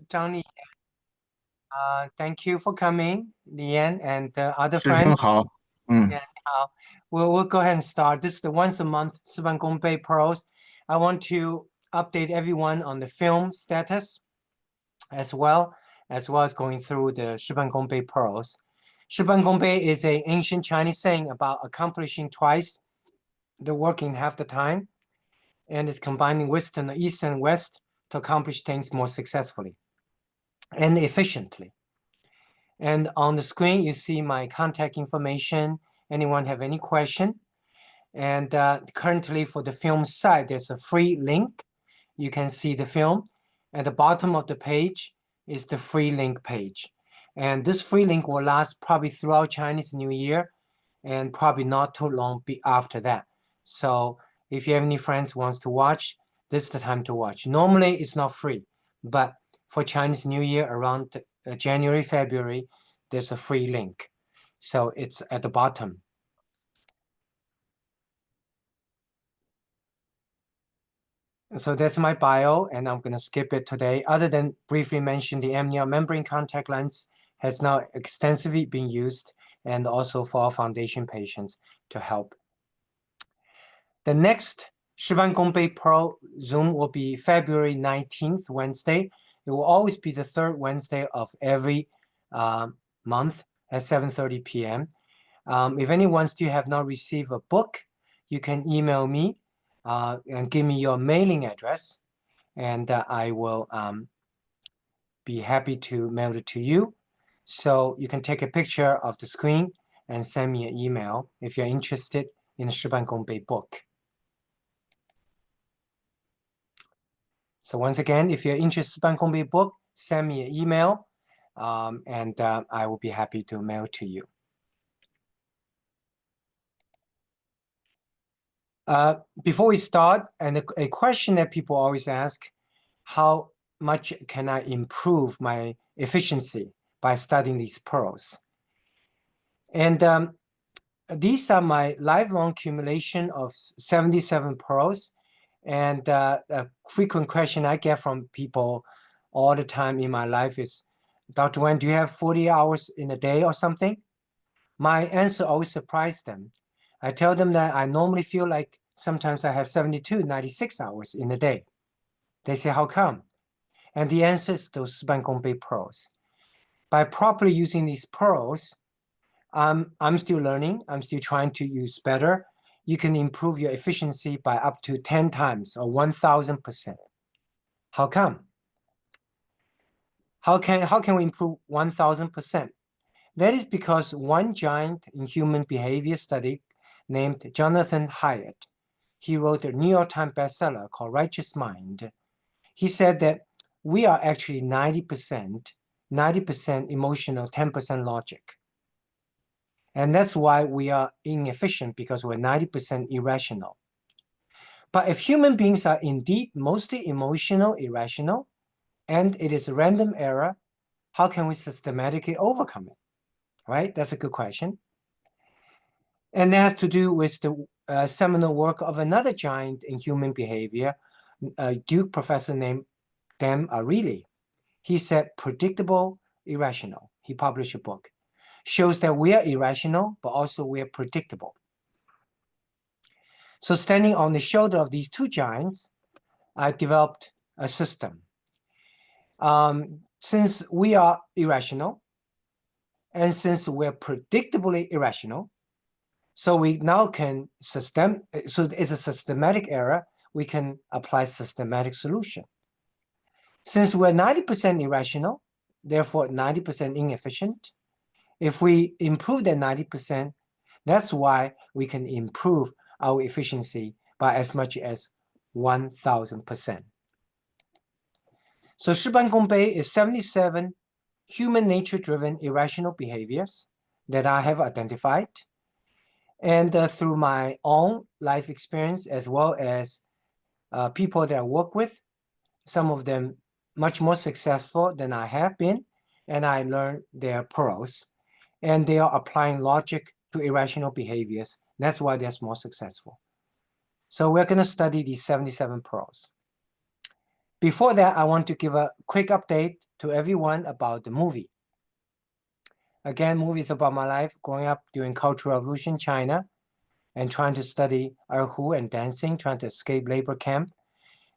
Johnny, thank you for coming, Lian and other 师兄 friends. 好，嗯，Yeah, we'll go ahead and start. This is the once a month Ban Gong Bei Pros. I want to update everyone on the film status as well as going through the Ban Gong Bei Pearls. Ban Gong Bei is an ancient Chinese saying about accomplishing twice the work in half the time, and it's combining wisdom, east and west, to accomplish things more successfully and efficiently. And on the screen, you see my contact information. Anyone have any question? And currently for the film site, there's a free link. You can see the film. At the bottom of the page is the free link page. And this free link will last probably throughout Chinese New Year and probably not too long after that. So if you have any friends who wants to watch, this is the time to watch. Normally it's not free, but for Chinese New Year around January, February, there's a free link. So it's at the bottom. So that's my bio, and I'm going to skip it today. Other than briefly mention the amnion membrane contact lens has now extensively been used, and also for our foundation patients to help. The next Ban Gong Bei Pro Zoom will be February 19th, Wednesday. It will always be the third Wednesday of every month at 7:30 p.m. If anyone still have not received a book, you can email me and give me your mailing address, and I will be happy to mail it to you. So you can take a picture of the screen and send me an email if you're interested in the Ban Gong Bei book. So once again, if you're interested in Ban Gong Bei book, send me an email, and I will be happy to mail to you. Before we start, and a question that people always ask, how much can I improve my efficiency by studying these pearls? And these are my lifelong accumulation of 77 pearls. And a frequent question I get from people all the time in my life is, Dr. Wang, do you have 40 hours in a day or something? My answer always surprised them. I tell them that I normally feel like sometimes I have 72, 96 hours in a day. They say, how come? And the answer is those Ban Gong Bei pearls. By properly using these pearls, I'm still learning. I'm still trying to use better. You can improve your efficiency by up to 10 times or 1,000%. How come? How can we improve 1,000%? That is because one giant in human behavior study named Jonathan Haidt, he wrote a New York Times bestseller called Righteous Mind. He said that we are actually 90% emotional, 10% logic. And that's why we are inefficient, because we're 90% irrational. But if human beings are indeed mostly emotional, irrational, and it is a random error, how can we systematically overcome it? Right? That's a good question. And that has to do with the seminal work of another giant in human behavior, a Duke professor named Dan Ariely. He said predictable, irrational. He published a book. Shows that we are irrational, but also we are predictable. So standing on the shoulder of these two giants, I developed a system. Since we are irrational, and since we're predictably irrational, so we now can so it's a systematic error, we can apply systematic solution. Since we're 90% irrational, therefore 90% inefficient, if we improve that 90%, that's why we can improve our efficiency by as much as 1,000%. So Ban Gong Bei is 77 human nature-driven irrational behaviors that I have identified. And through my own life experience, as well as people that I work with, some of them much more successful than I have been, and I learned their pearls. And they are applying logic to irrational behaviors. That's why they're more successful. So we're going to study these 77 pearls. Before that, I want to give a quick update to everyone about the movie. Again, movies about my life growing up during Cultural Revolution China and trying to study erhu and dancing, trying to escape labor camp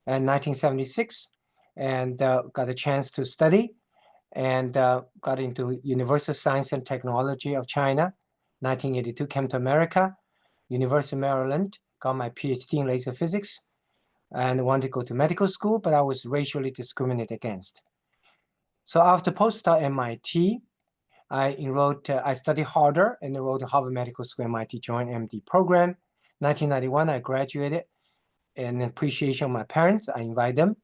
in 1976, and got a chance to study and got into University of Science and Technology of China. 1982, came to America, University of Maryland, got my PhD in laser physics, and wanted to go to medical school, but I was racially discriminated against. So after postdoc at MIT, I studied harder and enrolled in Harvard Medical School MIT Joint MD program. 1991, I graduated. In appreciation of my parents, I invite them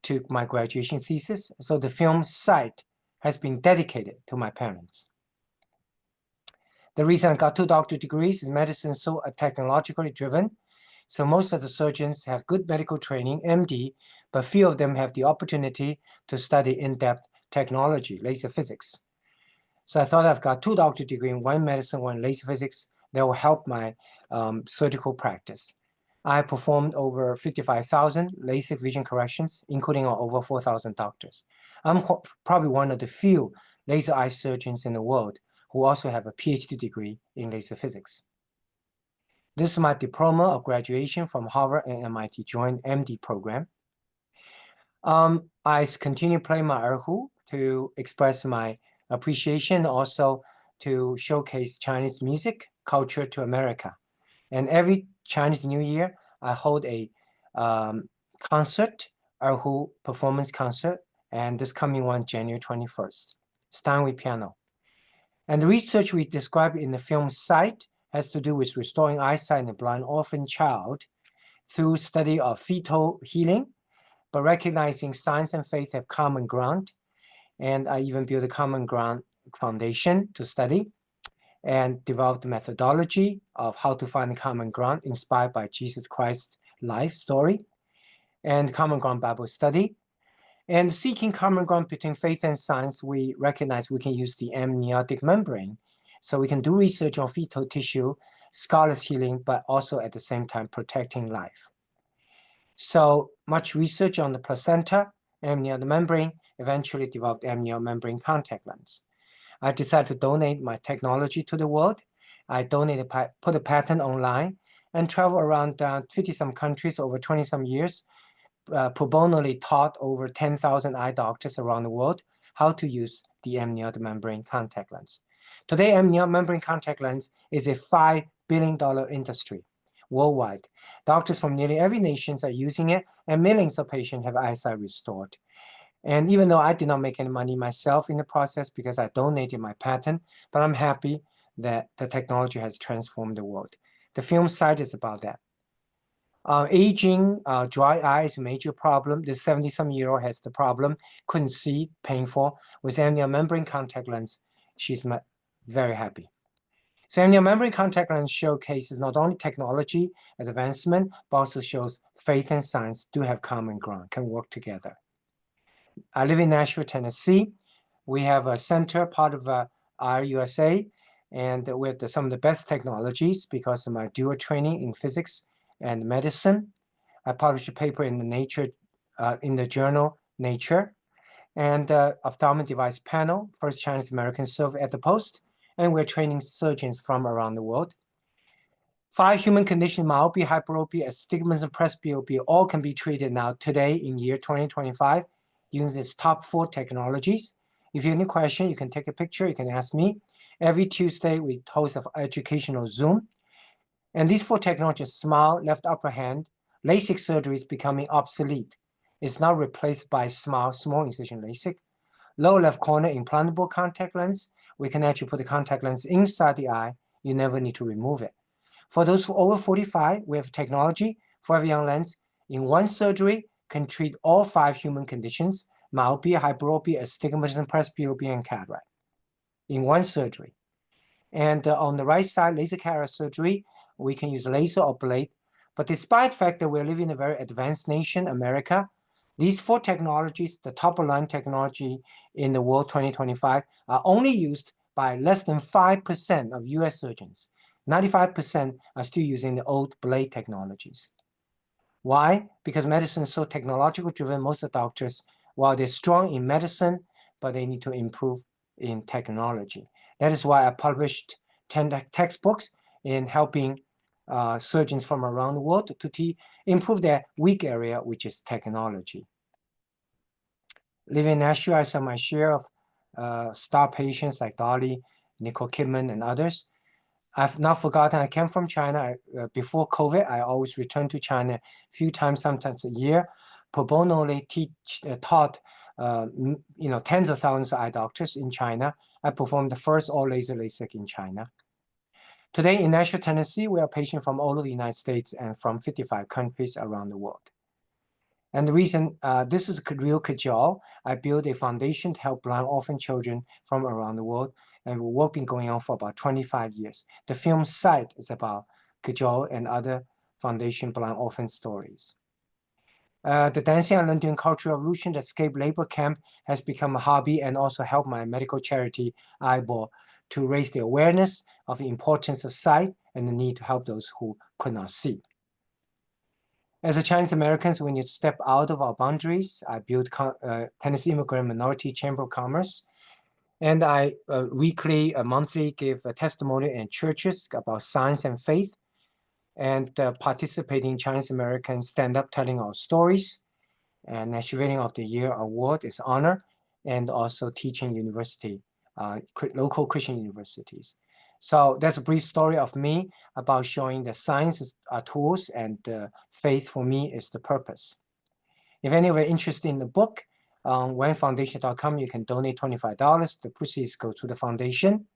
to my graduation thesis. So the film site has been dedicated to my parents. The reason I got 2 doctorate degrees is medicine is so technologically driven. So most of the surgeons have good medical training, MD, but few of them have the opportunity to study in-depth technology, laser physics. So I thought I've got 2 doctorate degrees, one in medicine, one in laser physics, that will help my surgical practice. I performed over 55,000 LASIK vision corrections, including on over 4,000 doctors. I'm probably one of the few laser eye surgeons in the world who also have a PhD degree in laser physics. This is my diploma of graduation from Harvard and MIT Joint MD program. I continue playing my erhu to express my appreciation, also to showcase Chinese music culture to America. And every Chinese New Year, I hold a concert, erhu performance concert, and this coming one, January 21st, Steinway piano. And the research we described in the film Sight has to do with restoring eyesight in a blind orphan child through study of fetal healing, but recognizing science and faith have common ground. And I even built a common ground foundation to study and developed the methodology of how to find common ground inspired by Jesus Christ's life story and common ground Bible study. And seeking common ground between faith and science, we recognize we can use the amniotic membrane. So we can do research on fetal tissue, scarlet healing, but also at the same time protecting life. So much research on the placenta, amniotic membrane, eventually developed amniotic membrane contact lens. I decided to donate my technology to the world. I donated, put a patent online, and travel around 50-some countries over 20-some years, pro bono taught over 10,000 eye doctors around the world how to use the amniotic membrane contact lens. Today, amniotic membrane contact lens is a $5 billion industry worldwide. Doctors from nearly every nation are using it, and millions of patients have eyesight restored. And even though I did not make any money myself in the process because I donated my patent, but I'm happy that the technology has transformed the world. The film Sight is about that. Aging, dry eye is a major problem. The 70-some-year-old has the problem, couldn't see, painful. With amniotic membrane contact lens, she's very happy. So amniotic membrane contact lens showcases not only technology advancement, but also shows faith and science do have common ground, can work together. I live in Nashville, Tennessee. We have a center, part of IRUSA, and with some of the best technologies because of my dual training in physics and medicine. I published a paper in the Nature, in the journal Nature, and ophthalmic device panel, first Chinese American served at the post, and we're training surgeons from around the world. 5 human conditions, myopia, hyperopia, astigmatism, presbyopia, all can be treated now today in year 2025 using these top 4 technologies. If you have any question, you can take a picture, you can ask me. Every Tuesday, we host an educational Zoom. And these 4 technologies, SMILE, left upper hand, LASIK surgery is becoming obsolete. It's now replaced by SMILE, small incision LASIK. Lower left corner, implantable contact lens. We can actually put the contact lens inside the eye. You never need to remove it. For those who are over 45, we have technology for every young lens. In one surgery, can treat all 5 human conditions, myopia, hyperopia, astigmatism, presbyopia, and cataract, in one surgery. And on the right side, laser cataract surgery, we can use laser or blade. But despite the fact that we're living in a very advanced nation, America, these 4 technologies, the top-of-line technology in the world 2025, are only used by less than 5% of US surgeons. 95% are still using the old blade technologies. Why? Because medicine is so technological driven. Most of the doctors, while they're strong in medicine, but they need to improve in technology. That is why I published 10 textbooks in helping surgeons from around the world to improve their weak area, which is technology. Living in Nashville, I saw my share of star patients like Dolly, Nicole Kidman, and others. I've not forgotten I came from China. Before COVID, I always returned to China a few times, sometimes a year. Pro bono taught tens of thousands of eye doctors in China. I performed the first all-laser LASIK in China. Today in Nashville, Tennessee, we are patients from all over the United States and from 55 countries around the world. And the reason this is real cajole, I built a foundation to help blind orphan children from around the world, and work been going on for about 25 years. The film Sight is about cajole and other foundation blind orphan stories. The dancing I learned during Cultural Revolution, the escape labor camp, has become a hobby and also helped my medical charity, Eyeball, to raise the awareness of the importance of sight and the need to help those who could not see. As a Chinese Americans, we need to step out of our boundaries. I built Tennessee Immigrant Minority Chamber of Commerce, and I weekly, monthly give a testimony in churches about science and faith, and participating in Chinese American stand-up telling our stories. And Nashville of the Year award is honor, and also teaching university, local Christian universities. So that's a brief story of me about showing that science are tools and faith for me is the purpose. If anyone is interested in the book, on wangfoundation.com, you can donate $25. The proceeds go to the foundation.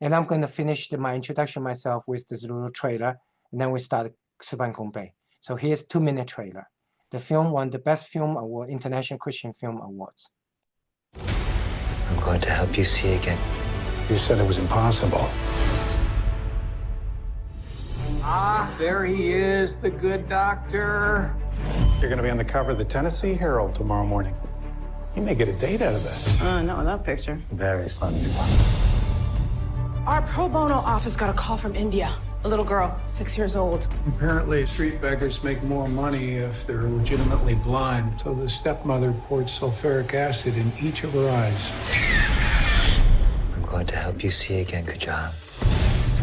And I'm going to finish my introduction myself with this little trailer, and then we start Ban Gong Bei. So here's 2-minute trailer. The film won the Best Film Award, International Christian Film Awards. I'm going to help you see again. You said it was impossible. Ah, there he is, the good doctor. You're going to be on the cover of the Tennessee Herald tomorrow morning. You may get a date out of this. Not with that picture. Very funny. Our pro bono office got a call from India. A little girl, 6 years old. Apparently, street beggars make more money if they're legitimately blind. So the stepmother poured sulfuric acid in each of her eyes. I'm going to help you see again, Kajal.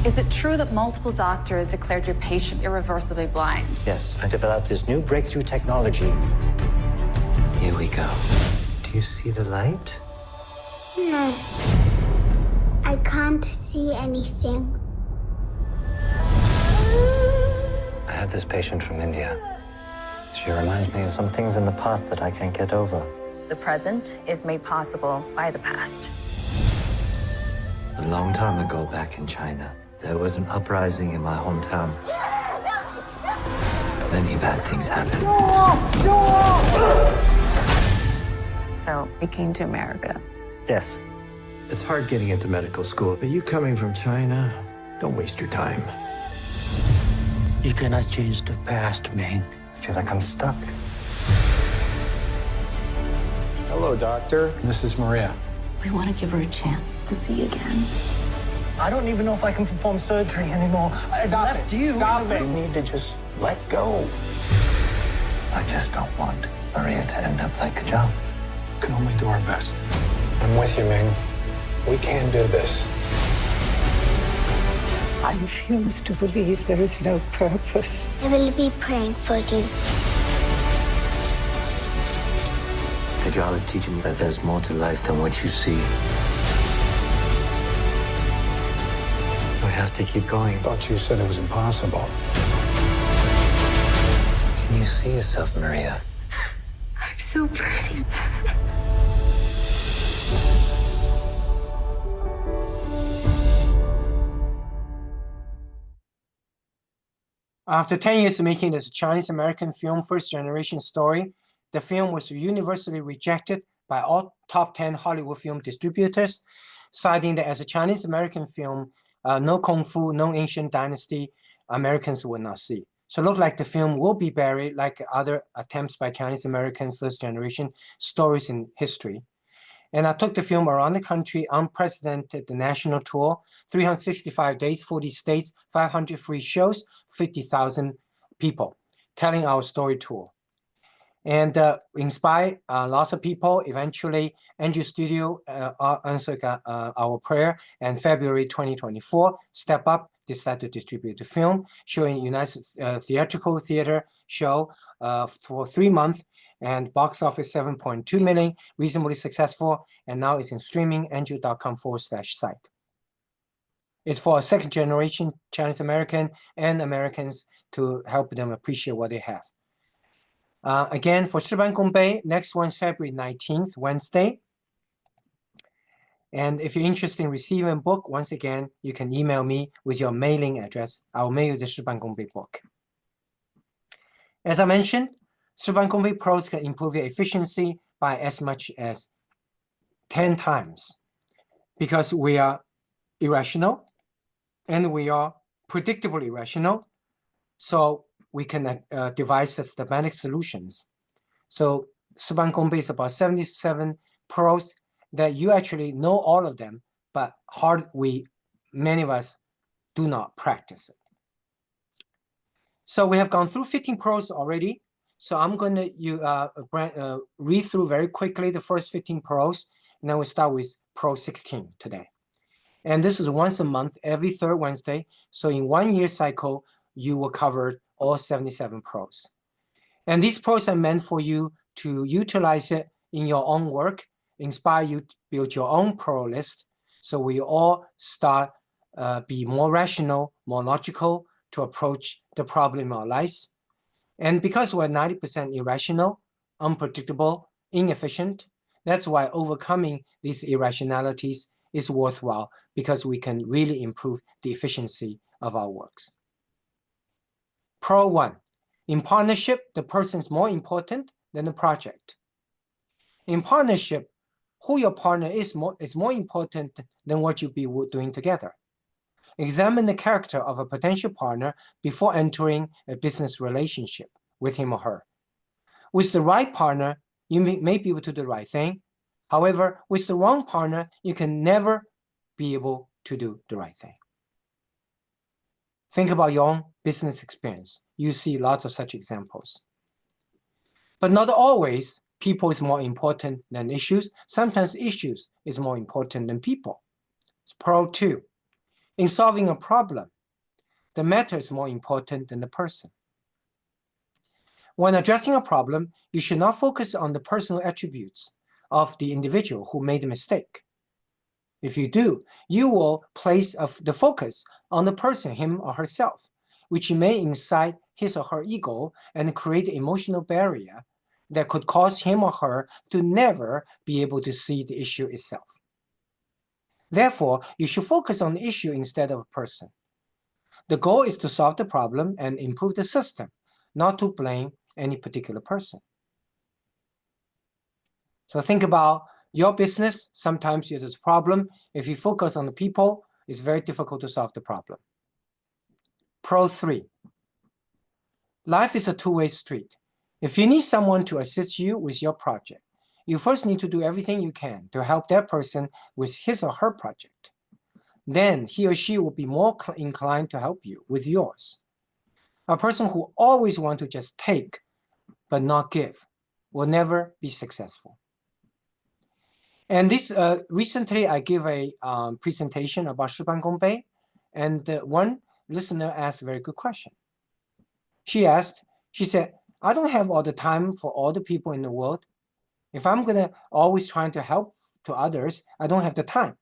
Is it true that multiple doctors declared your patient irreversibly blind? Yes, I developed this new breakthrough technology. Here we go. Do you see the light? No. I can't see anything. I have this patient from India. She reminds me of some things in the past that I can't get over. The present is made possible by the past. A long time ago back in China, there was an uprising in my hometown. Many bad things happened. So we came to America. Yes. It's hard getting into medical school, but you coming from China, don't waste your time. You cannot change the past, Ming. I feel like I'm stuck. Hello, doctor. This is Maria. We want to give her a chance to see again. I don't even know if I can perform surgery anymore. I left you. Stop it. You need to just let go. I just don't want Maria to end up like Kajal. We can only do our best. I'm with you, Ming. We can do this. I refuse to believe there is no purpose. I will be praying for you. Kajal is teaching me that there's more to life than what you see. We have to keep going. Thought you said it was impossible. Can you see yourself, Maria? I'm so pretty. After 10 years of making this Chinese-American film first-generation story, the film was universally rejected by all top 10 Hollywood film distributors, citing that as a Chinese-American film, no Kung Fu, no ancient dynasty, Americans would not see. So it looked like the film will be buried like other attempts by Chinese-American first-generation stories in history. And I took the film around the country, unprecedented, the national tour, 365 days, 40 states, 500 free shows, 50,000 people. telling our story tour. And inspire lots of people. Eventually, Andrew Studio answered our prayer, and February 2024, Step Up decided to distribute the film, showing United Theatrical Theater show for 3 months, and box office 7.2 million, reasonably successful, and now it's in streaming, andrew.com/site. It's for a second generation Chinese American and Americans to help them appreciate what they have. Again, for Ban Gong Bei, next one's February 19th, Wednesday. And if you're interested in receiving a book, once again, you can email me with your mailing address. I'll mail you the Ban Gong Bei book. As I mentioned, Ban Gong Bei pros can improve your efficiency by as much as 10 times because we are irrational and we are predictably irrational. So we can devise systematic solutions. So Ban Gong Bei is about 77 pros that you actually know all of them, but many of us do not practice it. So we have gone through 15 pros already. So I'm going to read through very quickly the first 15 pros, and then we start with pro 16 today. And this is once a month, every third Wednesday. So in 1 year cycle, you will cover all 77 pros. And these pros are meant for you to utilize it in your own work, inspire you to build your own pro list. So we all start be more rational, more logical to approach the problem in our lives. And because we're 90% irrational, unpredictable, inefficient, that's why overcoming these irrationalities is worthwhile, because we can really improve the efficiency of our works. Pro 1. In partnership, the person is more important than the project. In partnership, who your partner is more important than what you'll be doing together. Examine the character of a potential partner before entering a business relationship with him or her. With the right partner, you may be able to do the right thing. However, with the wrong partner, you can never be able to do the right thing. Think about your own business experience. You see lots of such examples. But not always people is more important than issues. Sometimes issues is more important than people. It's pro 2. In solving a problem, the matter is more important than the person. When addressing a problem, you should not focus on the personal attributes of the individual who made a mistake. If you do, you will place the focus on the person, him or herself, which may incite his or her ego and create an emotional barrier that could cause him or her to never be able to see the issue itself. Therefore, you should focus on the issue instead of a person. The goal is to solve the problem and improve the system, not to blame any particular person. So think about your business. Sometimes there's a problem. If you focus on the people, it's very difficult to solve the problem. Pro 3. Life is a two-way street. If you need someone to assist you with your project, you first need to do everything you can to help that person with his or her project. Then he or she will be more inclined to help you with yours. A person who always wants to just take but not give will never be successful. And this recently I gave a presentation about Ban Gong Bei, and one listener asked a very good question. She said, I don't have all the time for all the people in the world. If I'm gonna always trying to help to others, I don't have the time.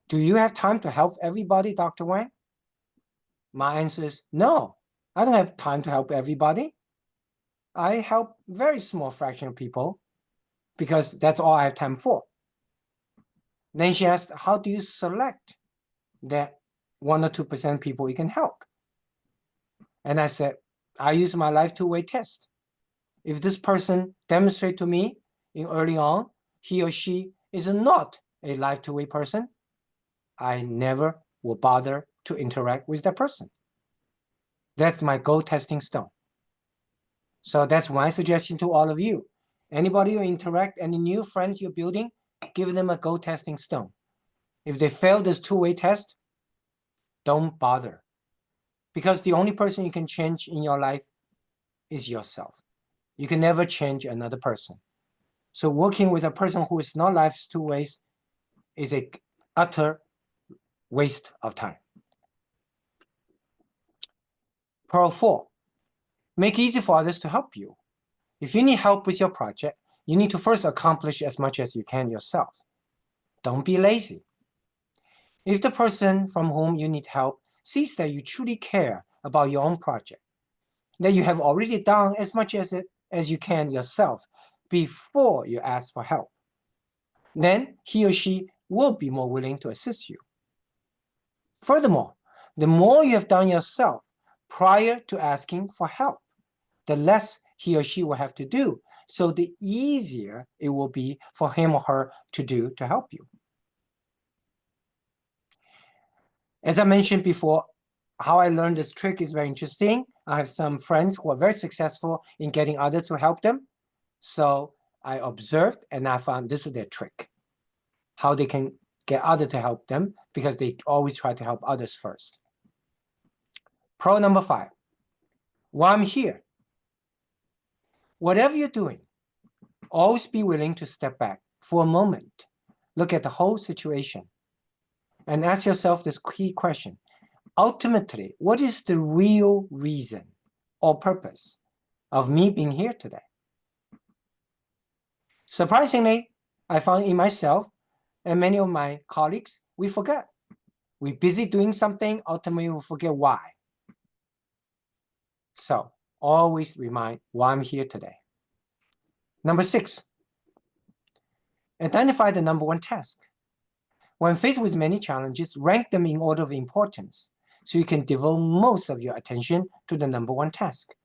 Do you have time to help everybody, Dr. Wang? My answer is no, I don't have time to help everybody. I help very small fraction of people because that's all I have time for. Then she asked, how do you select that 1 or 2% people you can help? And I said, I use my life two-way test. If this person demonstrates to me early on, he or she is not a life two-way person, I never will bother to interact with that person. That's my goal testing stone. So that's my suggestion to all of you. Anybody you interact, any new friends you're building, give them a goal testing stone. If they fail this two-way test, don't bother. Because the only person you can change in your life is yourself. You can never change another person. So working with a person who is not life's two ways is a utter waste of time. Pearl 4, make it easy for others to help you. If you need help with your project, you need to first accomplish as much as you can yourself. Don't be lazy. If the person from whom you need help sees that you truly care about your own project, that you have already done as much as you can yourself before you ask for help, then he or she will be more willing to assist you. Furthermore, the more you have done yourself prior to asking for help, the less he or she will have to do, so the easier it will be for him or her to do to help you. As I mentioned before, how I learned this trick is very interesting. I have some friends who are very successful in getting others to help them. So I observed and I found this is their trick, how they can get others to help them, because they always try to help others first. Pro number 5, while I'm here, whatever you're doing, always be willing to step back for a moment, look at the whole situation, and ask yourself this key question. Ultimately, what is the real reason or purpose of me being here today? Surprisingly, I found in myself and many of my colleagues, we forget. We're busy doing something, ultimately we forget why. So always remind why I'm here today. Number 6, identify the number 1 task. When faced with many challenges, rank them in order of importance, so you can devote most of your attention to the number 1 task.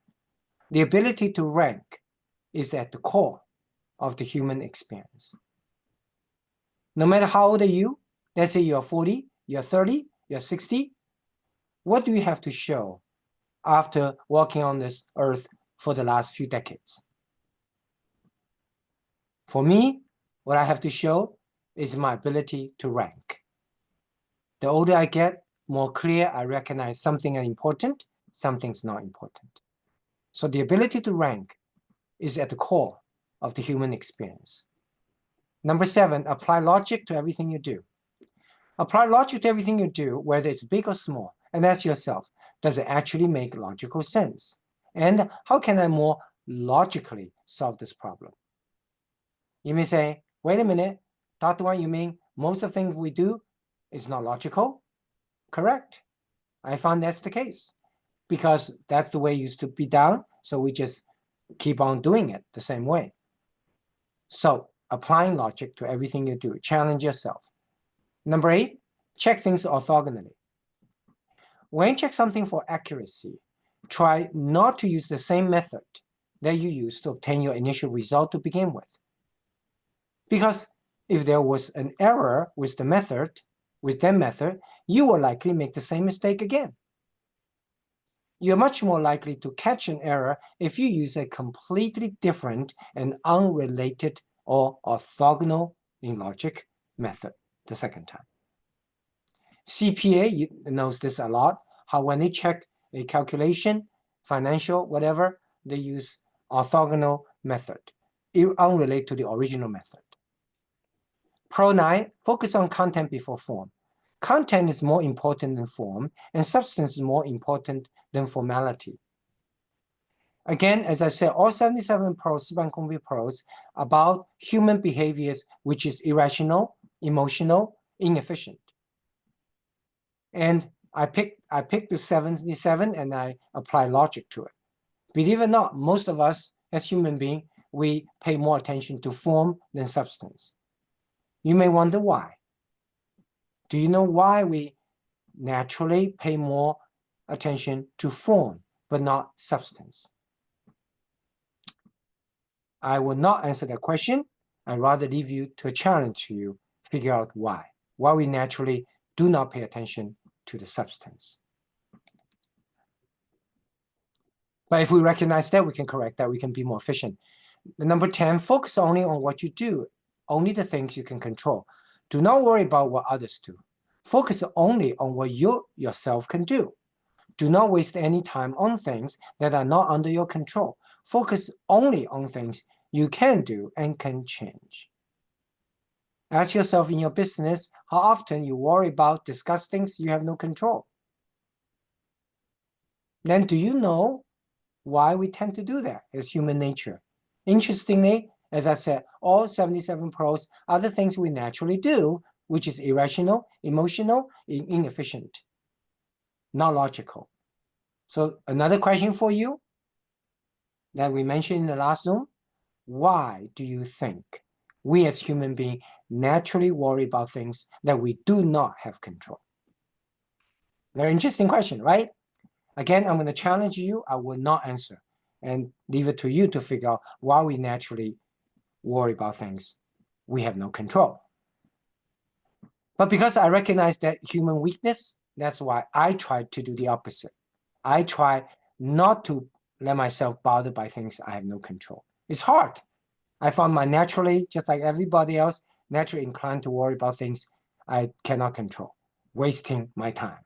The ability to rank is at the core of the human experience. No matter how old are you, let's say you're 40, you're 30, you're 60, what do you have to show after walking on this earth for the last few decades? For me, what I have to show is my ability to rank. The older I get, more clear I recognize something is important, something's not important. So the ability to rank is at the core of the human experience. Number 7, apply logic to everything you do. Apply logic to everything you do, whether it's big or small, and ask yourself, does it actually make logical sense? And how can I more logically solve this problem? You may say, wait a minute, Dr. Wang, you mean most of the things we do is not logical? Correct. I found that's the case, because that's the way it used to be done, so we just keep on doing it the same way. So applying logic to everything you do, challenge yourself. Number 8, check things orthogonally. When you check something for accuracy, try not to use the same method that you used to obtain your initial result to begin with. Because if there was an error with that method, you will likely make the same mistake again. You're much more likely to catch an error if you use a completely different and unrelated or orthogonal in logic method the second time. CPA knows this a lot, how when they check a calculation, financial, whatever, they use orthogonal method, unrelated to the original method. Pro 9, focus on content before form. Content is more important than form, and substance is more important than formality. Again, as I said, all 77 pros, Ban Gong Bei pros, about human behaviors which is irrational, emotional, inefficient. And I picked the 77 and I apply logic to it. Believe it or not, most of us as human beings, we pay more attention to form than substance. You may wonder why. Do you know why we naturally pay more attention to form but not substance? I will not answer that question. I'd rather leave you to a challenge to you, figure out why we naturally do not pay attention to the substance. But if we recognize that, we can correct that, we can be more efficient. Number 10, focus only on what you do, only the things you can control. Do not worry about what others do. Focus only on what you yourself can do. Do not waste any time on things that are not under your control. Focus only on things you can do and can change. Ask yourself in your business how often you worry about, discuss things you have no control. Then do you know why we tend to do that as human nature? Interestingly, as I said, all 77 pros are the things we naturally do, which is irrational, emotional, inefficient, not logical. So another question for you that we mentioned in the last Zoom, why do you think we as human beings naturally worry about things that we do not have control? Very interesting question, right? Again, I'm going to challenge you. I will not answer and leave it to you to figure out why we naturally worry about things we have no control. But because I recognize that human weakness, that's why I try to do the opposite. I try not to let myself bothered by things I have no control. It's hard. I found my naturally, just like everybody else, naturally inclined to worry about things I cannot control, wasting my time.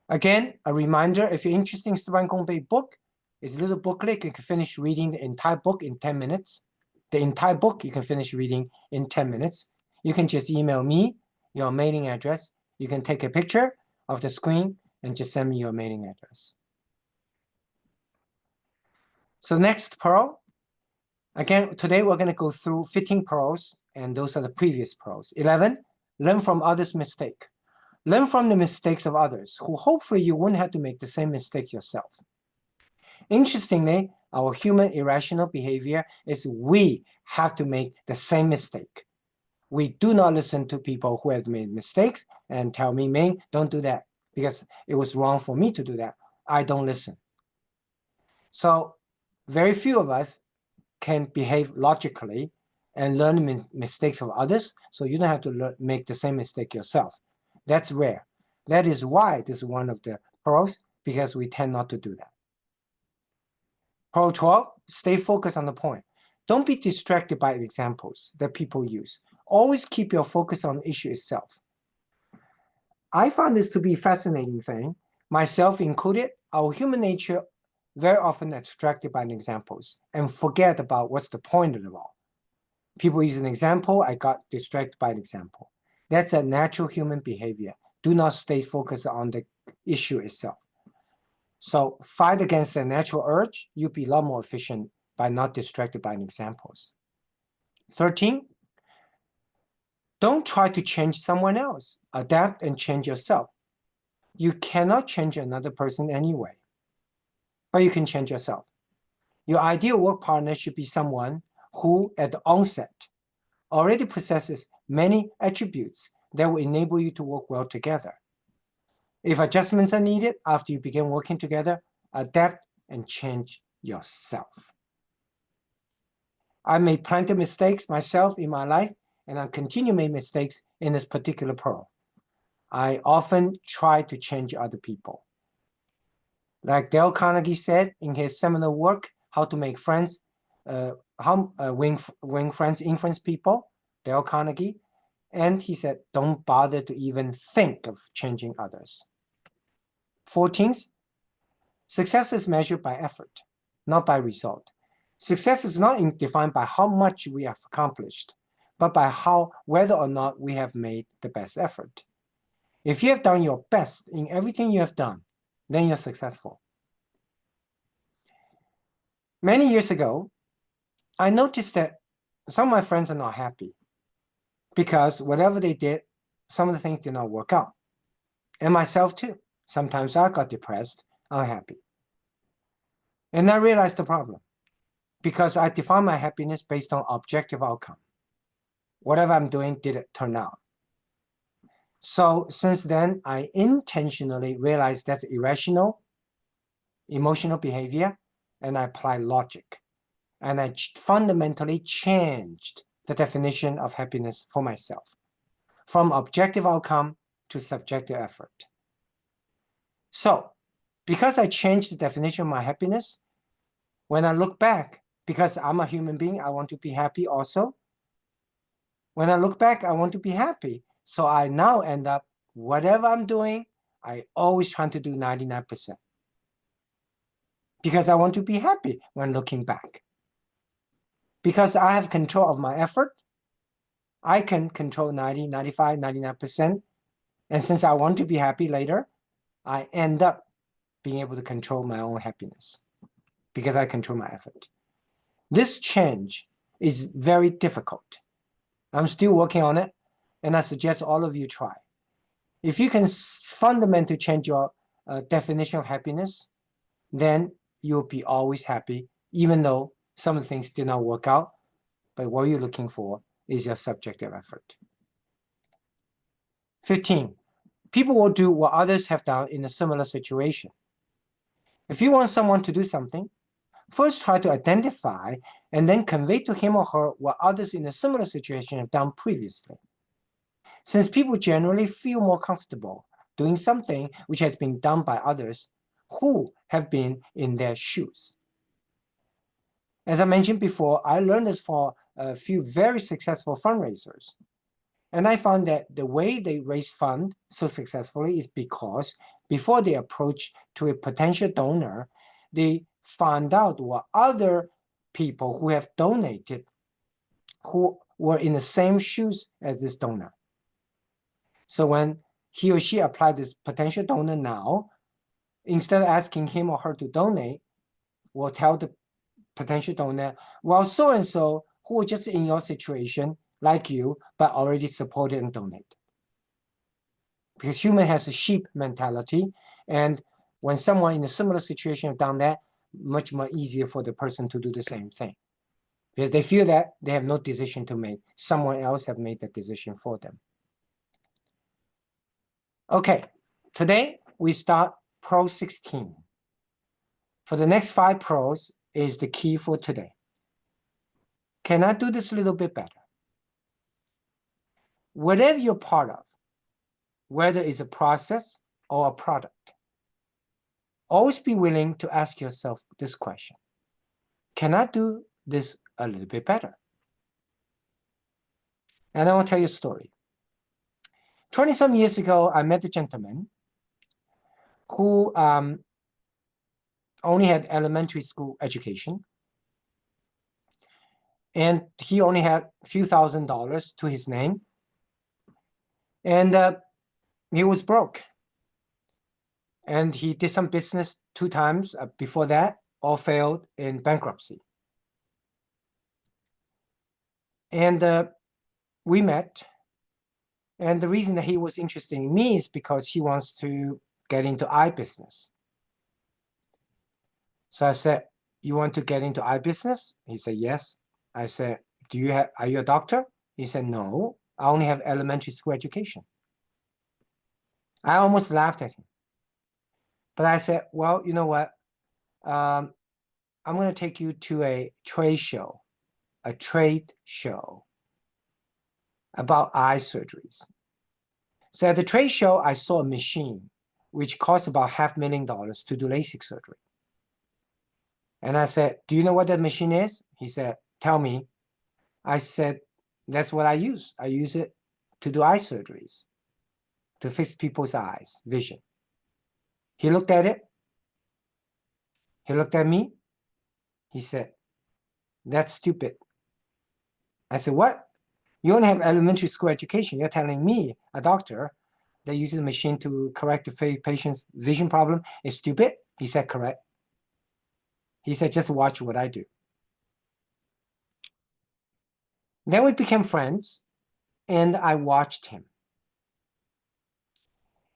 Again, a reminder, if you're interested in the Ban Gong Bei book, it's a little booklet. You can finish reading the entire book in 10 minutes. The entire book you can finish reading in 10 minutes. You can just email me your mailing address. You can take a picture of the screen and just send me your mailing address. So next pearl. Again, today we're going to go through 15 pearls, and those are the previous pearls. 11, learn from others' mistake. Learn from the mistakes of others, who hopefully you won't have to make the same mistake yourself. Interestingly, our human irrational behavior is we have to make the same mistake. We do not listen to people who have made mistakes and tell me, Ming, don't do that because it was wrong for me to do that. I don't listen. So very few of us can behave logically and learn mistakes of others, so you don't have to make the same mistake yourself. That's rare. That is why this is one of the pearls, because we tend not to do that. Pearl 12, stay focused on the point. Don't be distracted by the examples that people use. Always keep your focus on the issue itself. I found this to be a fascinating thing, myself included. Our human nature very often distracted by the examples and forget about what's the point of it all. People use an example, I got distracted by an example. That's a natural human behavior. Do not stay focused on the issue itself. So fight against the natural urge. You'll be a lot more efficient by not distracted by examples. 13, don't try to change someone else. Adapt and change yourself. You cannot change another person anyway, but you can change yourself. Your ideal work partner should be someone who, at the onset, already possesses many attributes that will enable you to work well together. If adjustments are needed after you begin working together, adapt and change yourself. I made plenty of mistakes myself in my life, and I continue to make mistakes in this particular pearl. I often try to change other people. Like Dale Carnegie said in his seminal work, How to Make Friends, Win Friends, Influence People, Dale Carnegie. And he said, don't bother to even think of changing others. 14th, success is measured by effort, not by result. Success is not defined by how much we have accomplished, but by whether or not we have made the best effort. If you have done your best in everything you have done, then you're successful. Many years ago, I noticed that some of my friends are not happy because whatever they did, some of the things did not work out. And myself too. Sometimes I got depressed, unhappy. And I realized the problem because I define my happiness based on objective outcome. Whatever I'm doing, did it turn out? So since then, I intentionally realized that's irrational, emotional behavior, and I apply logic. And I fundamentally changed the definition of happiness for myself, from objective outcome to subjective effort. So, because I changed the definition of my happiness, when I look back, because I'm a human being, I want to be happy also. When I look back, I want to be happy. So I now end up, whatever I'm doing, I always try to do 99% because I want to be happy when looking back. Because I have control of my effort, I can control 90, 95, 99%. And since I want to be happy later, I end up being able to control my own happiness because I control my effort. This change is very difficult. I'm still working on it, and I suggest all of you try. If you can fundamentally change your definition of happiness, then you'll be always happy, even though some of the things did not work out. But what you're looking for is your subjective effort. 15. People will do what others have done in a similar situation. If you want someone to do something, first try to identify and then convey to him or her what others in a similar situation have done previously. Since people generally feel more comfortable doing something which has been done by others who have been in their shoes. As I mentioned before, I learned this for a few very successful fundraisers. And I found that the way they raise funds so successfully is because before they approach to a potential donor, they find out what other people who have donated, who were in the same shoes as this donor. So when he or she applied this potential donor now, instead of asking him or her to donate, we'll tell the potential donor, well, so-and-so who was just in your situation, like you, but already supported and donated. Because human has a sheep mentality, and when someone in a similar situation have done that, much more easier for the person to do the same thing. Because they feel that they have no decision to make. Someone else have made that decision for them. Okay, today we start Pro 16. For the next 5 pros is the key for today. Can I do this a little bit better? Whatever you're part of, whether it's a process or a product, always be willing to ask yourself this question. Can I do this a little bit better? And I will tell you a story. 20-some years ago, I met a gentleman who only had elementary school education. And he only had a few $1,000s to his name. And he was broke. And he did some business 2 times before that, all failed in bankruptcy. And we met. And the reason that he was interested in me is because he wants to get into eye business. So I said, you want to get into eye business? He said, yes. I said, are you a doctor? He said, no, I only have elementary school education. I almost laughed at him. But I said, well, you know what? I'm going to take you to a trade show about eye surgeries. So at the trade show, I saw a machine which cost about $500,000 to do LASIK surgery. And I said, do you know what that machine is? He said, tell me. I said, that's what I use. I use it to do eye surgeries, to fix people's eyes, vision. He looked at it. He looked at me. He said, that's stupid. I said, what? You only have elementary school education. You're telling me, a doctor that uses a machine to correct the patient's vision problem is stupid? He said, correct. He said, just watch what I do. Then we became friends, and I watched him.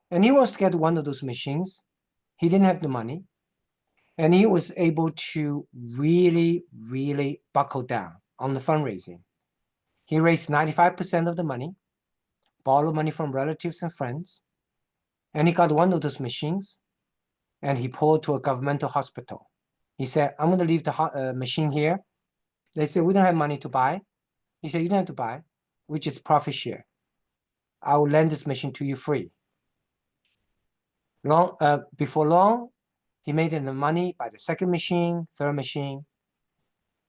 And he wants to get one of those machines. He didn't have the money. And he was able to really, really buckle down on the fundraising. He raised 95% of the money, borrowed money from relatives and friends, and he got one of those machines, and he pulled to a governmental hospital. He said, I'm going to leave the machine here. They said, we don't have money to buy. He said, you don't have to buy, which is profit share. I will lend this machine to you free. Before long, he made the money by the second machine, third machine.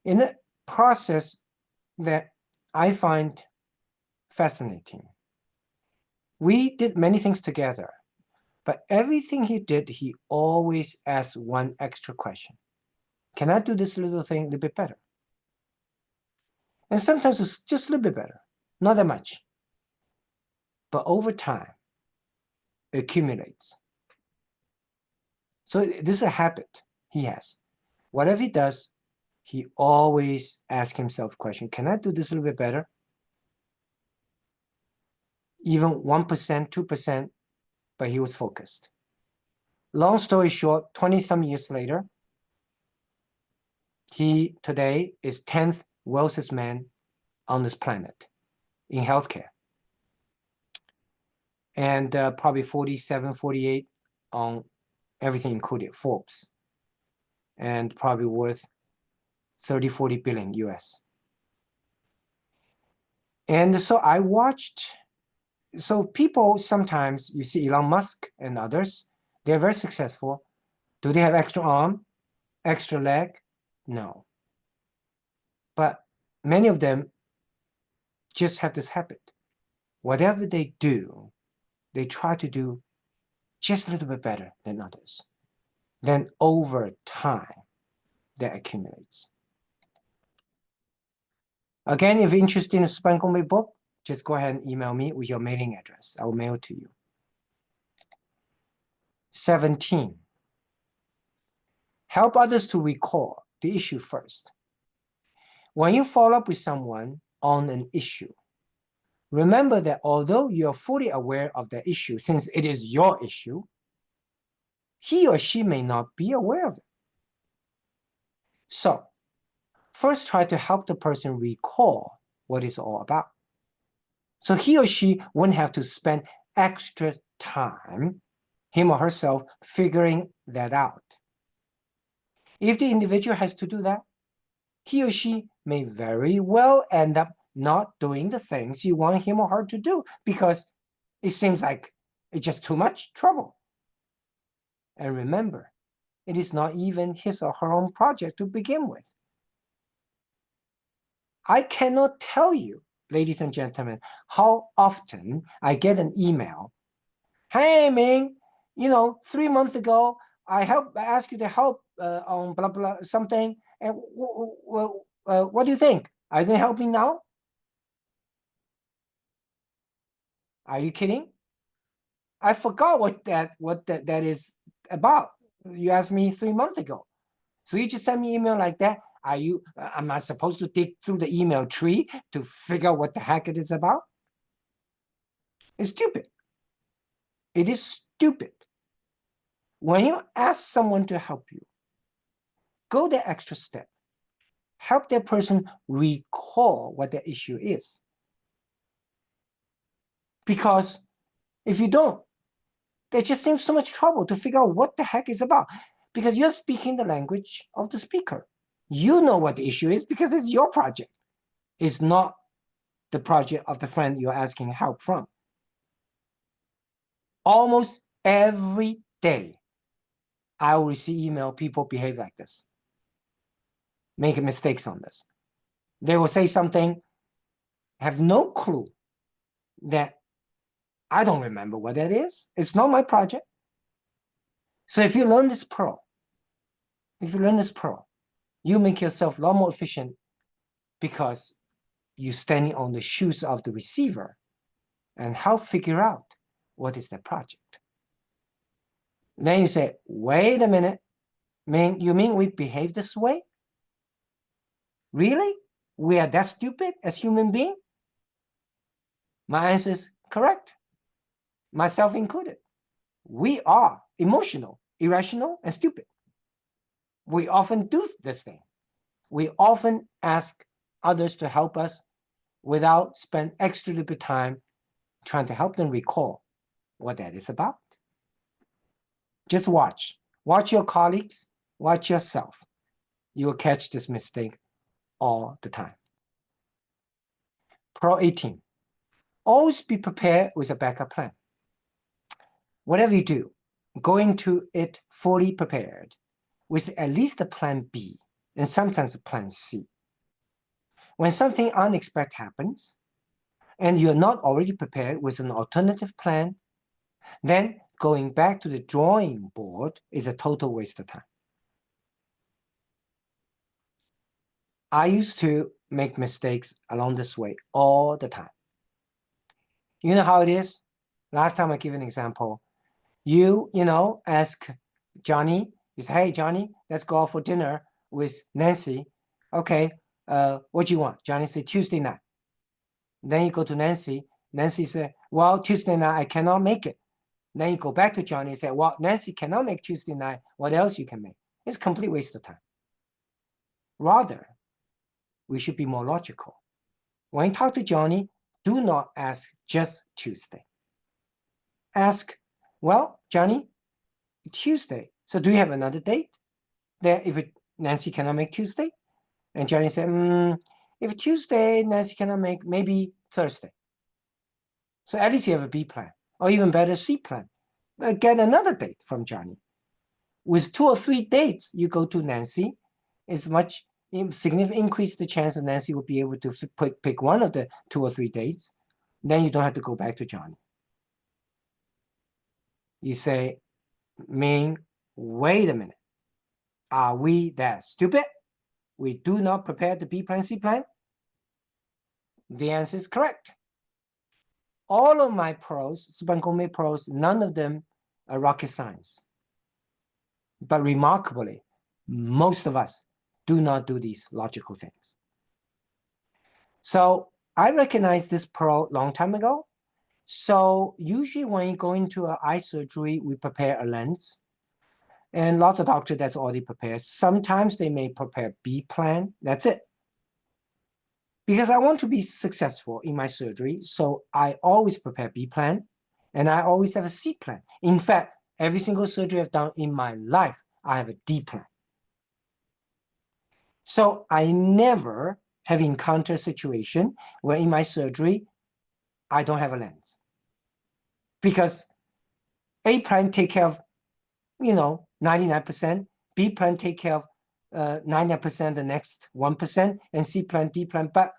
In the process that I find fascinating, we did many things together, But everything he did, he always asked one extra question. Can I do this little thing a little bit better? And sometimes it's just a little bit better, not that much. But over time, it accumulates. So this is a habit he has. Whatever he does, he always asks himself a question, can I do this a little bit better? Even 1%, 2%, but he was focused. Long story short, 20-some years later, he today is 10th wealthiest man on this planet in healthcare. And probably 47, 48 on everything included, Forbes. And probably worth 30, 40 billion US. And so I watched, so people sometimes, you see Elon Musk and others, they're very successful. Do they have extra arm, extra leg? No. But many of them just have this habit. Whatever they do, they try to do just a little bit better than others. Then over time, that accumulates. Again, if you're interested in the Ban Gong Bei book, just go ahead and email me with your mailing address. I will mail it to you. 17. Help others to recall the issue first. When you follow up with someone on an issue, remember that although you're fully aware of the issue, since it is your issue, he or she may not be aware of it. So, first try to help the person recall what it's all about. So he or she wouldn't have to spend extra time, him or herself, figuring that out. If the individual has to do that, he or she may very well end up not doing the things you want him or her to do because it seems like it's just too much trouble. And remember, it is not even his or her own project to begin with. I cannot tell you, ladies and gentlemen, how often I get an email. Hey, Ming, 3 months ago, I asked you to help on blah, blah, something. And what do you think? Are you helping now? Are you kidding? I forgot what that is about. You asked me 3 months ago. So you just send me email like that. Am I supposed to dig through the email tree to figure out what the heck it is about? It's stupid. It is stupid. When you ask someone to help you, go the extra step. Help that person recall what the issue is. Because if you don't, there just seems too much trouble to figure out what the heck is about. Because you're speaking the language of the speaker. You know what the issue is because it's your project. It's not the project of the friend you're asking help from. Almost every day, I will receive email, people behave like this. Make mistakes on this. They will say something, have no clue that I don't remember what that is. It's not my project. So if you learn this pearl, you make yourself a lot more efficient because you're standing on the shoes of the receiver and help figure out what is the project. Then you say, wait a minute, you mean we behave this way? Really? We are that stupid as human beings? My answer is correct, myself included. We are emotional, irrational, and stupid. We often do this thing. We often ask others to help us without spend extra little bit time trying to help them recall what that is about. Just watch. Watch your colleagues, watch yourself. You will catch this mistake all the time. Pro 18. Always be prepared with a backup plan. Whatever you do, go into it fully prepared with at least a plan B and sometimes a plan C. When something unexpected happens and you're not already prepared with an alternative plan, then going back to the drawing board is a total waste of time. I used to make mistakes along this way all the time. You know how it is? Last time I give an example. You ask Johnny, you say, hey, Johnny, let's go out for dinner with Nancy. Okay, what do you want? Johnny said, Tuesday night. Then you go to Nancy. Nancy said, well, Tuesday night, I cannot make it. Then you go back to Johnny and say, well, Nancy cannot make Tuesday night. What else you can make? It's a complete waste of time. Rather, we should be more logical. When you talk to Johnny, do not ask just Tuesday. Ask, well, Johnny, Tuesday. So do you have another date? That if Nancy cannot make Tuesday? And Johnny said, if Tuesday Nancy cannot make, maybe Thursday. So at least you have a B plan, or even better, C plan. Get another date from Johnny. With 2 or 3 dates, you go to Nancy. It's much significantly increase the chance that Nancy will be able to pick one of the 2 or 3 dates. Then you don't have to go back to Johnny. You say, Ming, wait a minute. Are we that stupid? We do not prepare the B plan, C plan? The answer is correct. All of my pros, Ban Gong Bei pros, none of them are rocket science. But remarkably, most of us do not do these logical things. So I recognized this pro long time ago. So usually when you go into an eye surgery, we prepare a lens. And lots of doctors, that's already prepared. Sometimes they may prepare B plan. That's it. Because I want to be successful in my surgery, so I always prepare B plan, and I always have a C plan. In fact, every single surgery I've done in my life, I have a D plan. So I never have encountered a situation where in my surgery, I don't have a lens. Because A plan take care of 99%, B plan take care of 99%, the next 1%, and C plan, D plan. But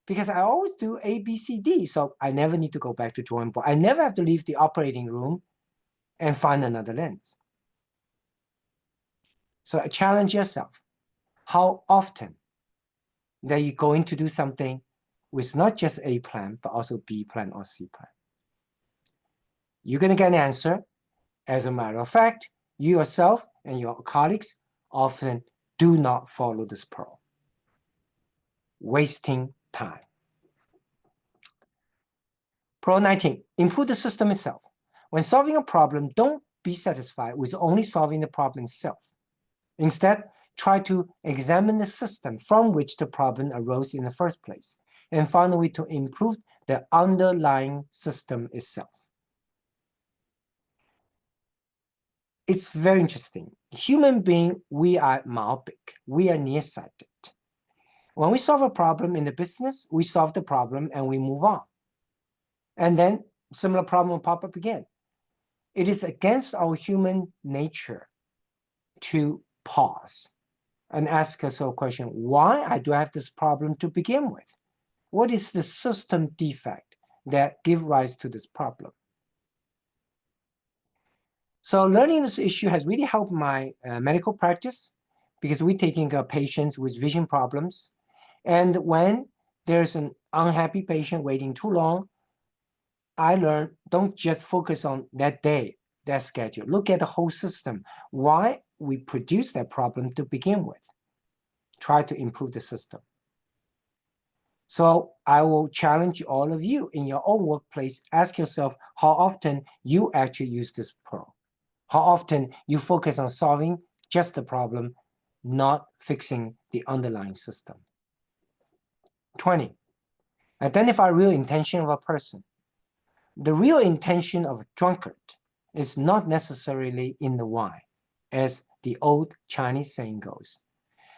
because I always do A, B, C, D, so I never need to go back to drawing board. I never have to leave the operating room and find another lens. So challenge yourself. How often that you're going to do something with not just A plan, but also B plan or C plan? You're going to get an answer. As a matter of fact, you yourself and your colleagues often do not follow this pro. Wasting time. Pro 19, improve the system itself. When solving a problem, don't be satisfied with only solving the problem itself. Instead, try to examine the system from which the problem arose in the first place, and find a way to improve the underlying system itself. It's very interesting. Human beings, we are myopic. We are nearsighted. When we solve a problem in the business, we solve the problem and we move on. And then similar problem will pop up again. It is against our human nature to pause and ask ourselves a question, why do I have this problem to begin with? What is the system defect that gives rise to this problem? So learning this issue has really helped my medical practice, because we're taking care of patients with vision problems. And when there's an unhappy patient waiting too long, I learned, don't just focus on that day, that schedule. Look at the whole system. Why we produce that problem to begin with. Try to improve the system. So I will challenge all of you in your own workplace. Ask yourself how often you actually use this pro. How often you focus on solving just the problem, not fixing the underlying system. 20, identify real intention of a person. The real intention of a drunkard is not necessarily in the wine, as the old Chinese saying goes.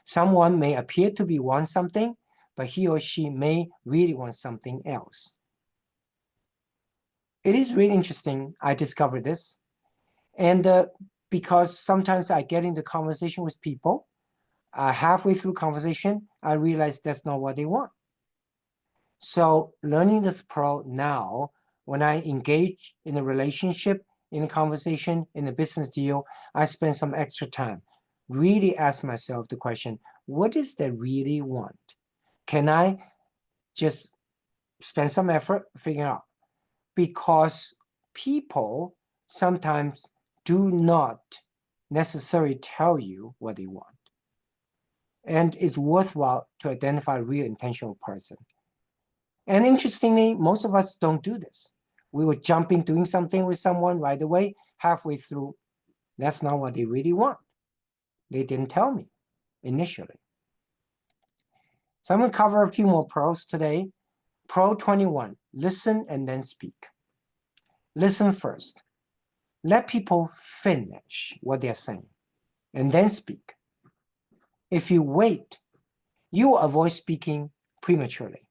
Someone may appear to be want something, but he or she may really want something else. It is really interesting. I discovered this. And because sometimes I get into conversation with people, halfway through conversation, I realize that's not what they want. So learning this pro now, when I engage in a relationship in a conversation, in a business deal, I spend some extra time, really ask myself the question, what does they really want? Can I just spend some effort figuring out? Because people sometimes do not necessarily tell you what they want. And it's worthwhile to identify a real intentional person. And interestingly, most of us don't do this. We will jump in doing something with someone right away, halfway through. That's not what they really want. They didn't tell me initially. So I'm going to cover a few more pros today. Pro 21, listen and then speak. Listen first. Let people finish what they're saying and then speak. If you wait, you avoid speaking prematurely.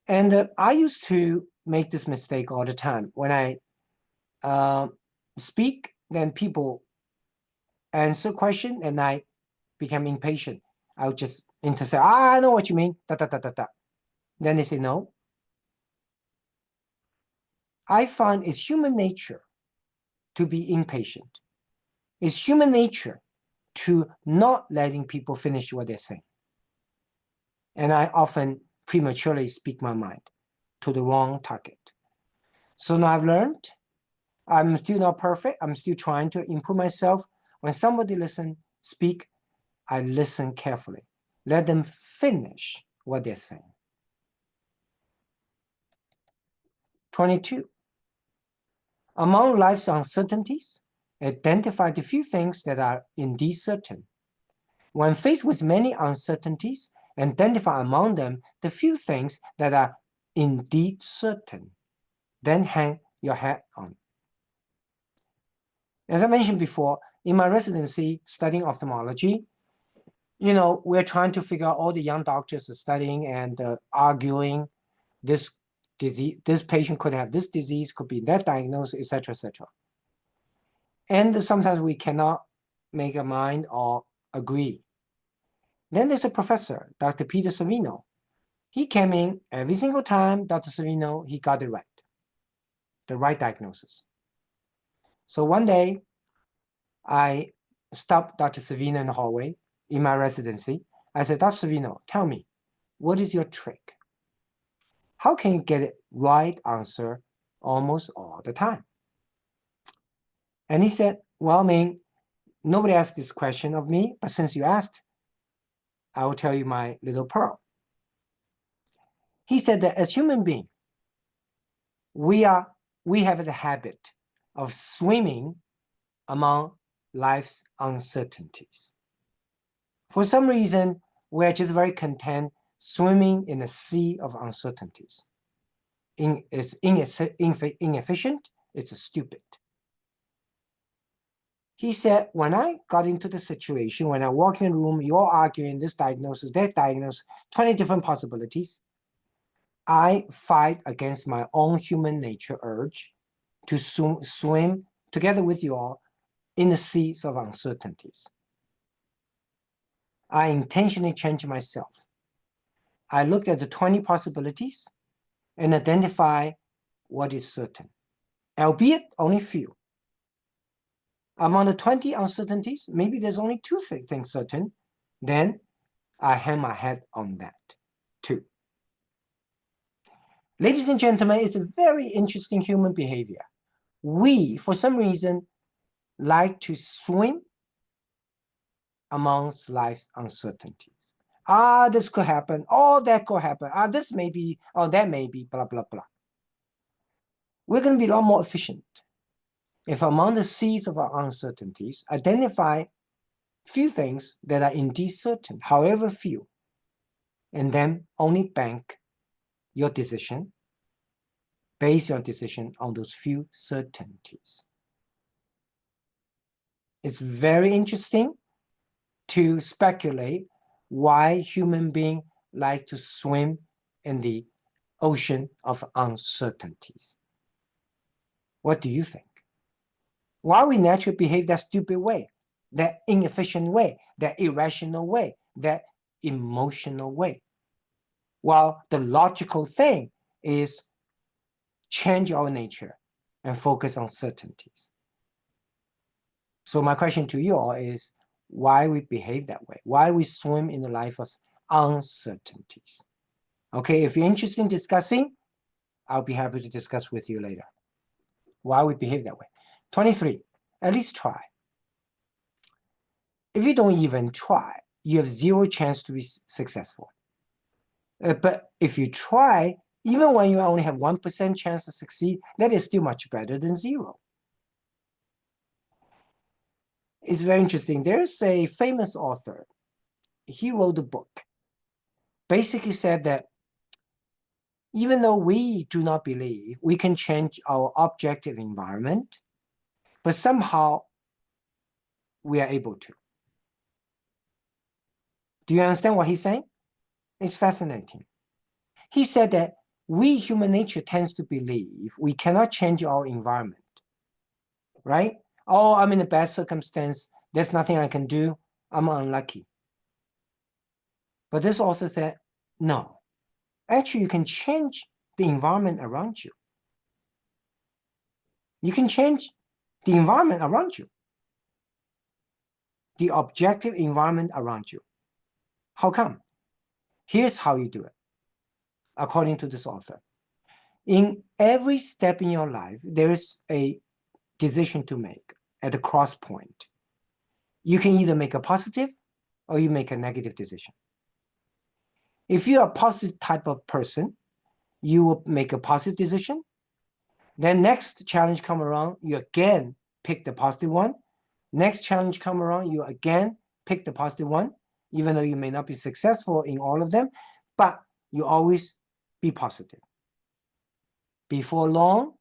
And I used to make this mistake all the time. When I speak, then people answer question and I become impatient. I would just intercept, I know what you mean, da, da, da, da, da. Then they say no. I find it's human nature to be impatient. It's human nature to not letting people finish what they're saying. And I often prematurely speak my mind to the wrong target. So now I've learned, I'm still not perfect. I'm still trying to improve myself. When somebody speak, I listen carefully. Let them finish what they're saying. 22. Among life's uncertainties, identify the few things that are indeed certain. When faced with many uncertainties, identify among them the few things that are indeed certain. Then hang your hat on. As I mentioned before, in my residency studying ophthalmology, we're trying to figure out, all the young doctors are studying and arguing this disease, this patient could have this disease, could be that diagnosis, etc., etc. And sometimes we cannot make a mind or agree. Then there's a professor, Dr. Peter Savino. He came in every single time, Dr. Savino, he got it right, the right diagnosis. So one day, I stopped Dr. Savino in the hallway in my residency. I said, Dr. Savino, tell me, what is your trick? How can you get it right answer almost all the time? And he said, well, I mean, nobody asked this question of me, but since you asked, I will tell you my little pearl. He said that as human beings, we have the habit of swimming among life's uncertainties. For some reason, we're just very content swimming in a sea of uncertainties. It's inefficient, it's stupid. He said, when I got into the situation, when I walk in the room, you're arguing this diagnosis, that diagnosis, 20 different possibilities, I fight against my own human nature urge to swim together with you all in the seas of uncertainties. I intentionally change myself. I looked at the 20 possibilities and identify what is certain, albeit only few. Among the 20 uncertainties, maybe there's only two things certain, then I hang my hat on that too. Ladies and gentlemen, it's a very interesting human behavior. We, for some reason, like to swim amongst life's uncertainties. This could happen. That could happen. This may be, that may be, blah, blah, blah. We're going to be a lot more efficient if among the seas of our uncertainties, identify few things that are indeed certain, however few, and then only bank your decision, base your decision on those few certainties. It's very interesting to speculate why human beings like to swim in the ocean of uncertainties. What do you think? Why we naturally behave that stupid way, that inefficient way, that irrational way, that emotional way? While the logical thing is change our nature, and focus on certainties. So my question to you all is why we behave that way, why we swim in the life of uncertainties. Okay, if you're interested in discussing, I'll be happy to discuss with you later why we behave that way. 23, at least try. If you don't even try, you have zero chance to be successful. But if you try, even when you only have 1% chance to succeed, that is still much better than zero. It's very interesting. There's a famous author. He wrote a book. Basically said that even though we do not believe we can change our objective environment, but somehow we are able to. Do you understand what he's saying? It's fascinating. He said that we, human nature, tends to believe we cannot change our environment, right? Oh, I'm in a bad circumstance. There's nothing I can do. I'm unlucky. But this author said, no, actually you can change the environment around you. You can change the environment around you. The objective environment around you. How come? Here's how you do it, according to this author. In every step in your life, there is a decision to make at a cross point. You can either make a positive or you make a negative decision. If you're a positive type of person, you will make a positive decision. Then next challenge come around, you again pick the positive one. Next challenge come around, you again pick the positive one, even though you may not be successful in all of them, but you always be positive. Before long,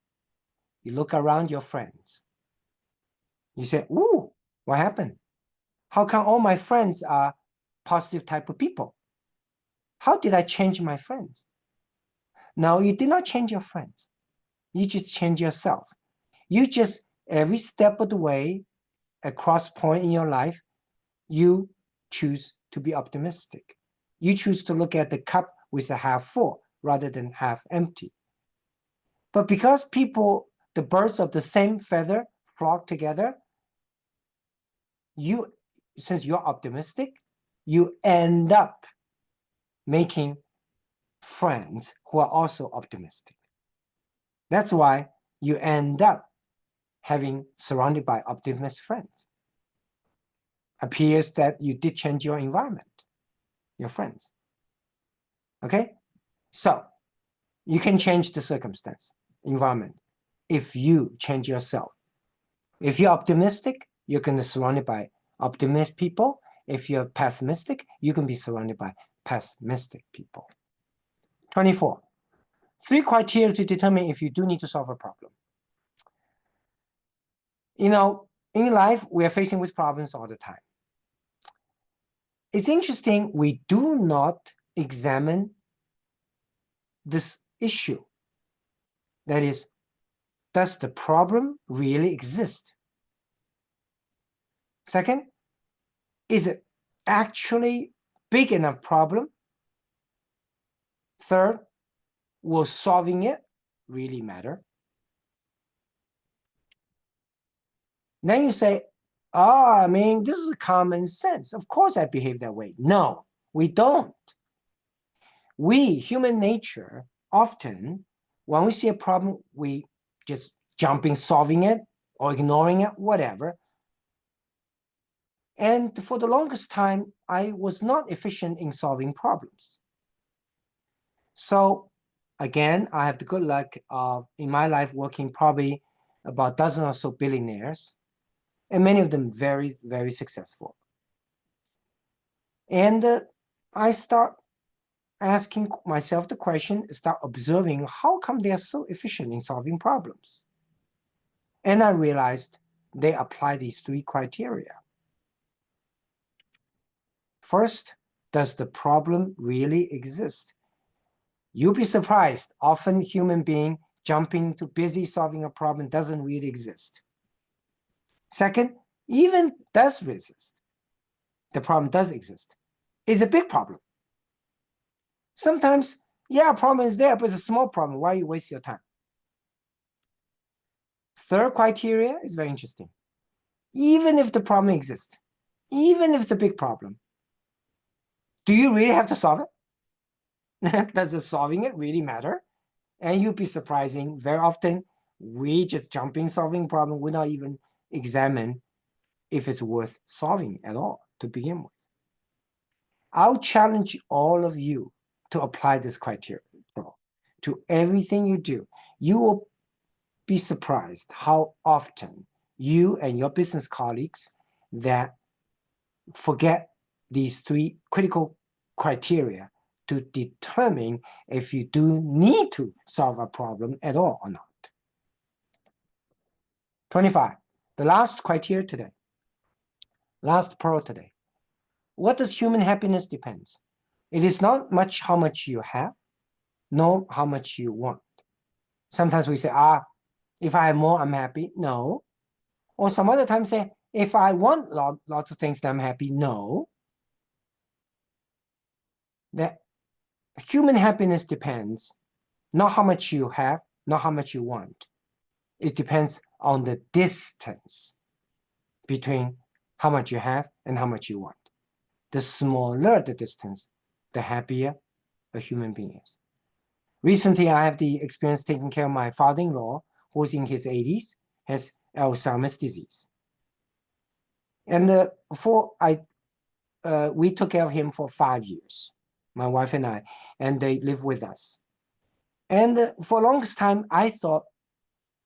you look around your friends. You say, ooh, what happened? How come all my friends are positive type of people? How did I change my friends? Now, you did not change your friends. You just change yourself. You just, every step of the way, a cross point in your life, you choose to be optimistic. You choose to look at the cup with a half full rather than half empty. But because people, the birds of the same feather flock together, you, since you're optimistic, you end up making friends who are also optimistic. That's why you end up having surrounded by optimist friends. Appears that you did change your environment, your friends. Okay? So you can change the circumstance, environment, if you change yourself. If you're optimistic, you're going to be surrounded by optimistic people. If you're pessimistic, you can be surrounded by pessimistic people. 24. 3 criteria to determine if you do need to solve a problem. You know, in life, we are facing with problems all the time. It's interesting, we do not examine this issue. That is, does the problem really exist? Second, is it actually big enough problem? Third, will solving it really matter? Then you say, I mean, this is common sense. Of course I behave that way. No, we don't. We, human nature, often, when we see a problem, we just jump in solving it or ignoring it, whatever. And for the longest time, I was not efficient in solving problems. So again, I have the good luck of, in my life, working probably about a dozen or so billionaires, and many of them very, very successful. And I start asking myself the question, start observing how come they are so efficient in solving problems. And I realized they apply these 3 criteria. First, does the problem really exist? You'll be surprised, often human being jumping to busy solving a problem doesn't really exist. Second, even does exist, the problem does exist, it's a big problem. Sometimes, yeah, a problem is there, but it's a small problem. Why you waste your time? Third criteria is very interesting. Even if the problem exists, even if it's a big problem, do you really have to solve it? Does the solving it really matter? And you'll be surprising. Very often, we just jump in solving problem. We not even examine if it's worth solving at all to begin with. I'll challenge all of you to apply this criteria to everything you do. You will be surprised how often you and your business colleagues that forget these three critical criteria to determine if you do need to solve a problem at all or not. 25, the last criteria today, last pearl today. What does human happiness depends? It is not much how much you have, nor how much you want. Sometimes we say, if I have more, I'm happy. No. Or some other times say, if I want lots of things, then I'm happy. No. That human happiness depends not how much you have, not how much you want. It depends on the distance between how much you have and how much you want. The smaller the distance, the happier a human being is. Recently, I have the experience taking care of my father-in-law, who's in his 80s, has Alzheimer's disease. And we took care of him for 5 years, my wife and I, and they live with us. And for the longest time, I thought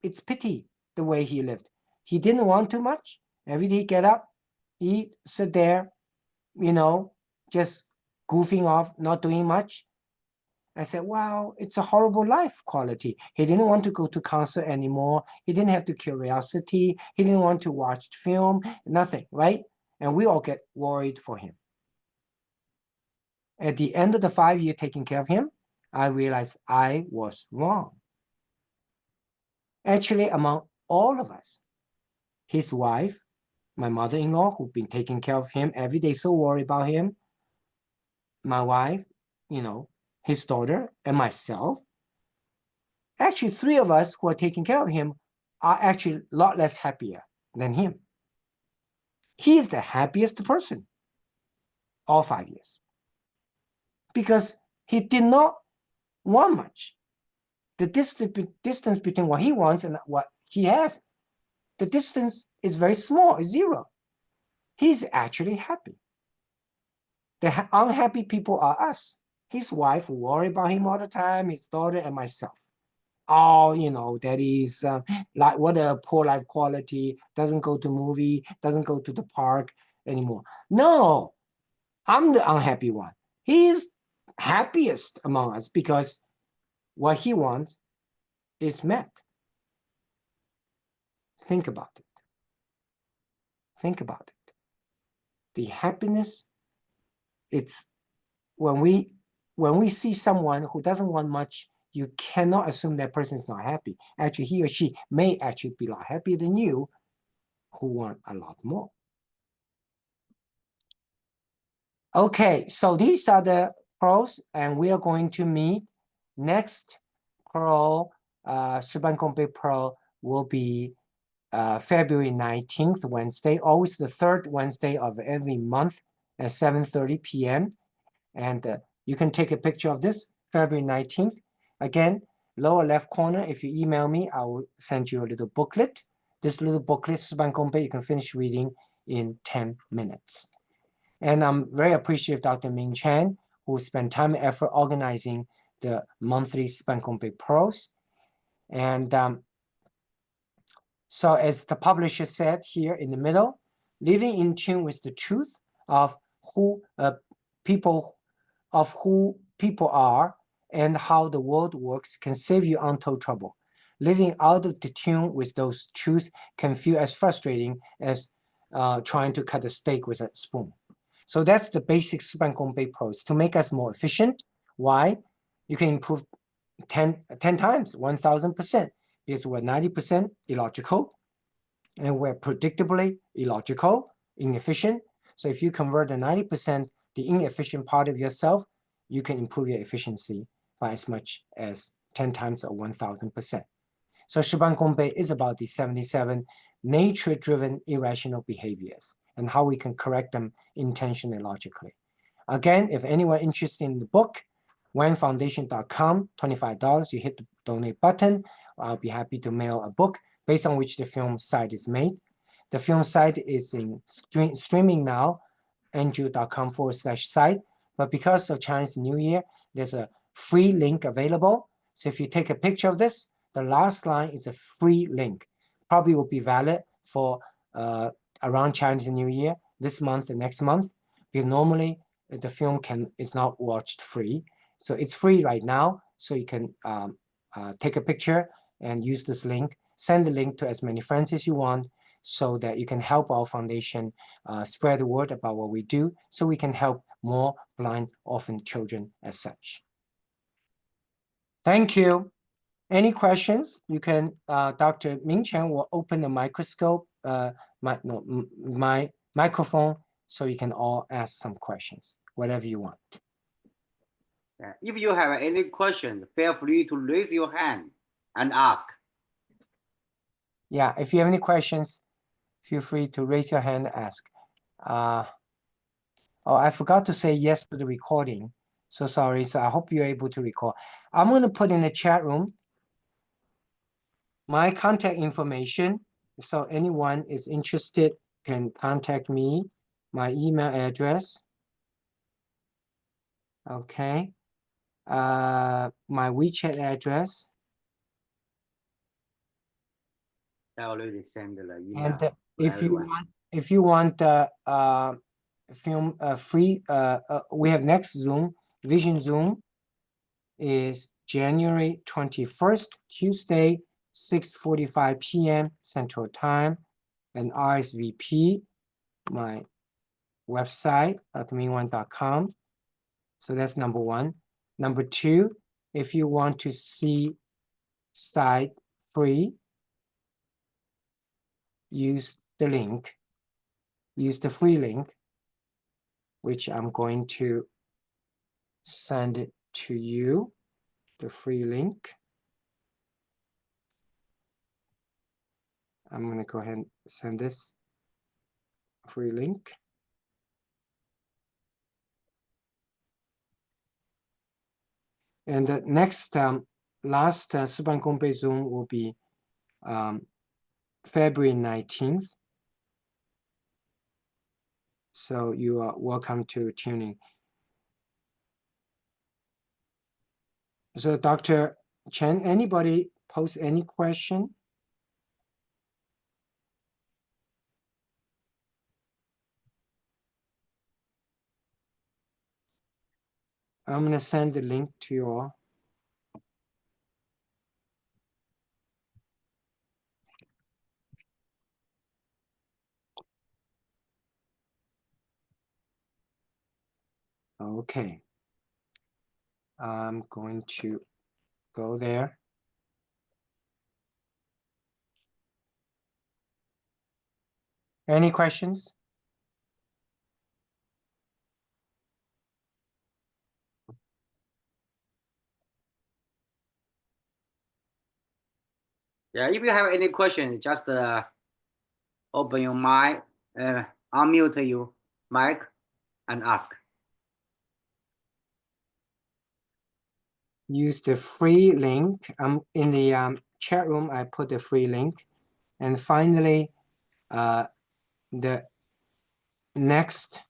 it's pity the way he lived. He didn't want too much. Every day he get up, eat, sit there, just goofing off, not doing much. I said, wow, it's a horrible life quality. He didn't want to go to concert anymore. He didn't have the curiosity. He didn't want to watch film, nothing, right? And we all get worried for him. At the end of the 5 years taking care of him, I realized I was wrong. Actually, among all of us, his wife, my mother-in-law, who've been taking care of him every day, so worried about him, my wife, his daughter, and myself, actually 3 of us who are taking care of him are actually a lot less happier than him. He's the happiest person all 5 years because he did not want much. The distance between what he wants and what he has, the distance is very small, it's 0. He's actually happy. The unhappy people are us. His wife worry about him all the time, his daughter and myself. Oh, that is like what a poor life quality, doesn't go to movie, doesn't go to the park anymore. No, I'm the unhappy one. He is happiest among us because what he wants is met. Think about it. Think about it. The happiness, it's when we see someone who doesn't want much, you cannot assume that person is not happy. Actually, he or she may actually be a lot happier than you who want a lot more. Okay, so these are the pros, and we are going to meet next pro, Ban Gong Bei Pro will be February 19th, Wednesday, always the 3rd Wednesday of every month at 7:30 p.m. And you can take a picture of this, February 19th. Again, lower left corner, if you email me, I will send you a little booklet. This little booklet, Ban Gong Bei, you can finish reading in 10 minutes. And I'm very appreciative of Dr. Ming Chen, who spent time and effort organizing the monthly Ban Gong Bei Pros. And so as the publisher said here in the middle, living in tune with the truth of who people are and how the world works can save you untold trouble. Living out of the tune with those truths can feel as frustrating as trying to cut a steak with a spoon. So that's the basic Ban Gong Bei pros to make us more efficient. Why? You can improve 10 times, 1,000%, because we're 90% illogical and we're predictably illogical, inefficient. So if you convert the 90%, the inefficient part of yourself, you can improve your efficiency by as much as 10 times or 1,000%. So Ban Gong Bei is about the 77 nature-driven irrational behaviors and how we can correct them intentionally, logically. Again, if anyone interested in the book, wangfoundation.com, $25, you hit the donate button. I'll be happy to mail a book based on which the film site is made. The film site is in streaming now, andrew.com/site. But because of Chinese New Year, there's a free link available. So if you take a picture of this, the last line is a free link. Probably will be valid for around Chinese New Year, this month and next month, because normally the film is not watched free. So it's free right now. So you can take a picture and use this link. Send the link to as many friends as you want so that you can help our foundation spread the word about what we do so we can help more blind orphan children as such. Thank you. Any questions? You can, Dr. Mingchen will open the my microphone so you can all ask some questions, whatever you want. If you have any questions, feel free to raise your hand and ask. Yeah, if you have any questions, feel free to raise your hand and ask. Oh, I forgot to say yes to the recording. So sorry. So I hope you're able to record. I'm going to put in the chat room my contact information. So anyone is interested can contact me, my email address. Okay. My WeChat address. I already sent the email. And if you want film free, we have next Zoom, Vision Zoom is January 21st, Tuesday, 6:45 p.m. Central Time, and RSVP, my website, drmingwan.com. So that's number one. Number two, if you want to see site free, use the link, use the free link, which I'm going to send it to you, the free link. I'm going to go ahead and send this free link. And the next, last Ban Gong Bei Zoom will be February 19th. So you are welcome to tune in. So Dr. Chen, anybody pose any question? I'm going to send the link to you all. Okay. I'm going to go there. Any questions? Yeah, if you have any question, just open your mic, unmute your mic, and ask. Use the free link. In the chat room, I put the free link. And finally, the next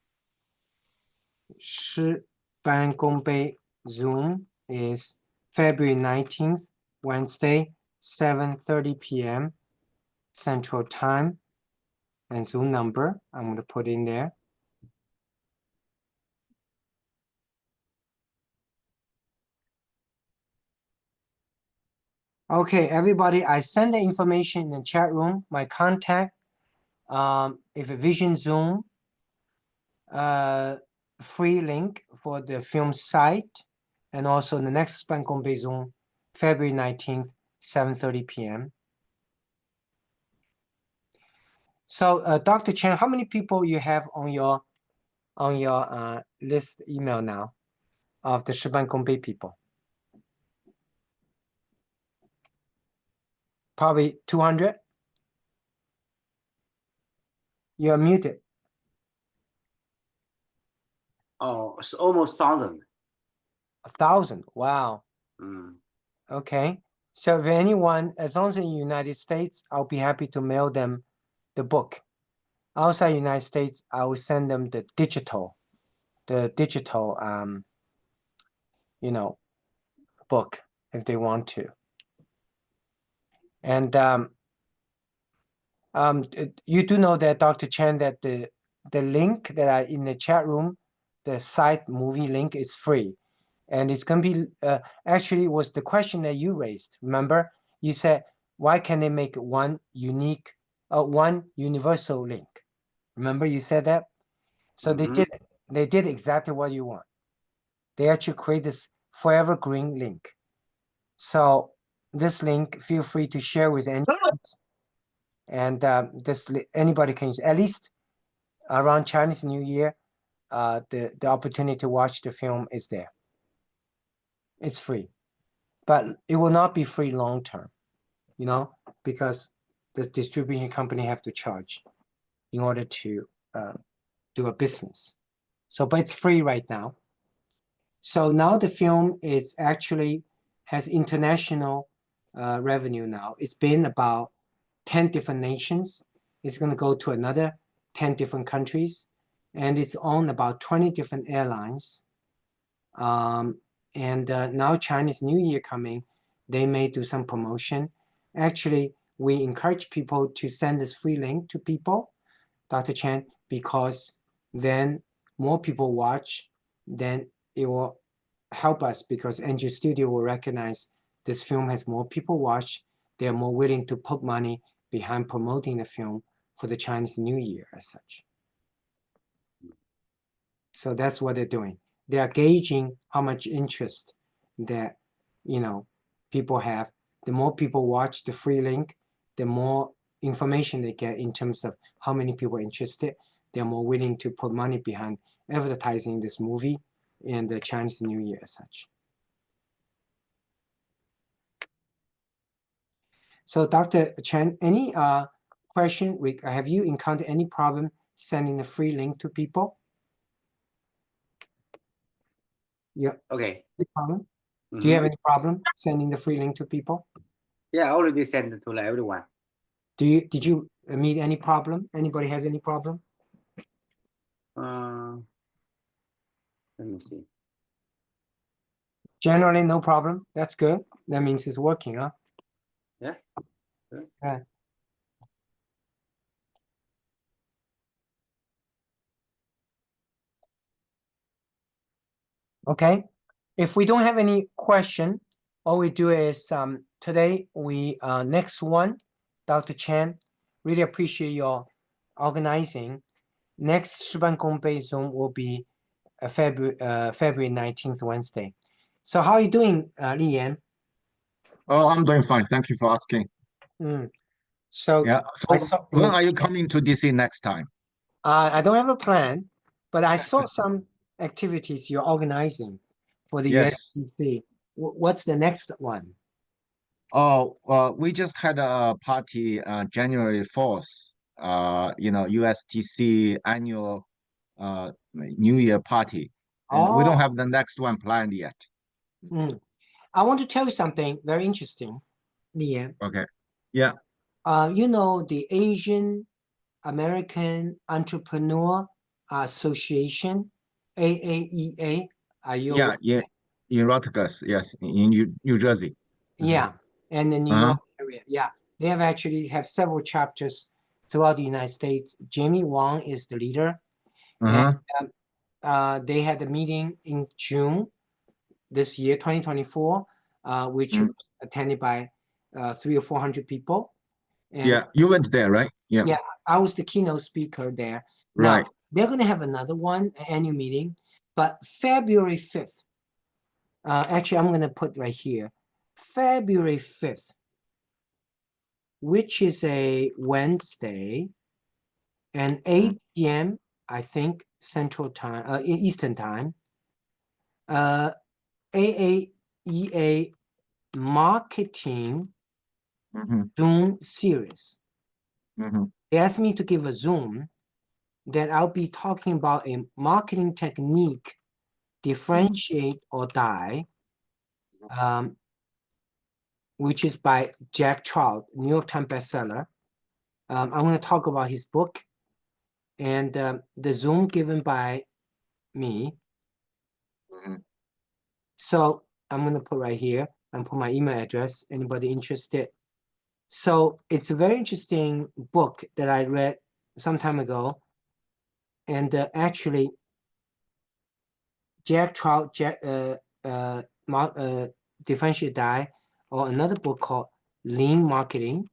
Ban Gong Bei Zoom is February 19th, Wednesday, 7:30 p.m. Central Time. And Zoom number, I'm going to put in there. Okay, everybody, I send the information in the chat room, my contact, if a Vision Zoom, free link for the film site, and also the next Ban Gong Bei Zoom, February 19th, 7:30 p.m. So, Dr. Chen, how many people you have on your list email now of the Ban Gong Bei people? Probably 200. You're muted. Oh, it's almost 1,000. 1,000. Wow. Mm. Okay. So if anyone, as long as in the United States, I'll be happy to mail them the book. Outside the United States, I will send them the digital, you know, book if they want to. And you do know that, Dr. Chen, that the link that are in the chat room, the site movie link is free. And it's going to be, actually was the question that you raised. Remember, you said, why can they make one unique, one universal link? Remember you said that? So they did exactly what you want. They actually create this forever green link. So this link, feel free to share with anyone. And anybody can use, at least around Chinese New Year, the opportunity to watch the film is there. It's free, but it will not be free long term, because the distribution company have to charge in order to do a business. So, but it's free right now. So now the film is actually has international revenue now. It's been about 10 different nations. It's going to go to another 10 different countries, and it's on about 20 different airlines. And now Chinese New Year coming, they may do some promotion. Actually, we encourage people to send this free link to people, Dr. Chen, because then more people watch, then it will help us, because NG Studio will recognize this film has more people watch. They're more willing to put money behind promoting the film for the Chinese New Year as such. So that's what they're doing. They are gauging how much interest that, people have. The more people watch the free link, the more information they get in terms of how many people are interested. They're more willing to put money behind advertising this movie and the Chinese New Year as such. So Dr. Chen, any question? Have you encountered any problem sending the free link to people? Yeah. Okay. Any problem? Do you have any problem sending the free link to people? Yeah, I already sent it to everyone. Did you meet any problem? Anybody has any problem? Let me see. Generally, no problem. That's good. That means it's working, huh? Yeah. Good. Yeah. Okay. If we don't have any question, all we do is today we next one, Dr. Chen, really appreciate your organizing. Next Ban Gong Bei Zoom will be February 19th, Wednesday. So how are you doing, Li Yan? Oh, I'm doing fine. Thank you for asking. So Yeah. So when are you coming to DC next time? I don't have a plan, but I saw some activities you're organizing for the Yes. USDC. What's the next one? Oh, we just had a party January 4th. USTC annual New Year party, and we don't have the next one planned yet. I want to tell you something very interesting, Lian. Okay. Yeah. The Asian American Entrepreneur Association, AAEA. Are you? Yeah. In Rutgers, yes, in New Jersey. Yeah, and the New York area. Yeah, they have several chapters throughout the United States. Mingxu Wang is the leader. And they had a meeting in June this year, 2024, which was attended by 300 or 400 people. And yeah, you went there, right? Yeah. Yeah, I was the keynote speaker there. Right. Now, they're going to have another one, annual meeting, but February 5th. Actually, I'm going to put right here, February 5th, which is a Wednesday, and 8 p.m., I think, Central Time, Eastern Time. AAEA Marketing Zoom series. Mm-hmm. They asked me to give a Zoom that I'll be talking about a marketing technique, differentiate or die, which is by Jack Trout, New York Times bestseller. I'm going to talk about his book and the Zoom given by me. So I'm going to put right here and put my email address, anybody interested. So it's a very interesting book that I read some time ago. And actually, Jack Trout, Differentiate Die, or another book called Lean Marketing.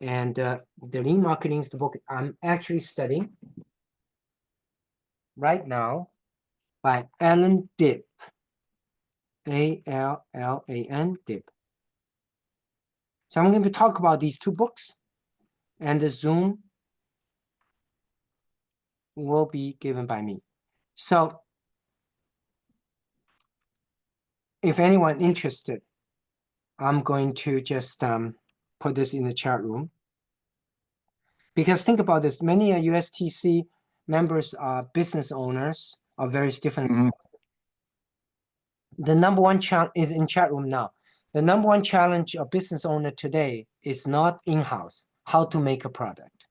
And the Lean Marketing is the book I'm actually studying right now by Alan Dipp, Allan Dipp. So I'm going to talk about these two books, and the Zoom will be given by me. So if anyone interested, I'm going to just put this in the chat room. Because think about this, many USTC members are business owners of various different. The number one challenge is in chat room now. The number one challenge of business owner today is not in-house, how to make a product.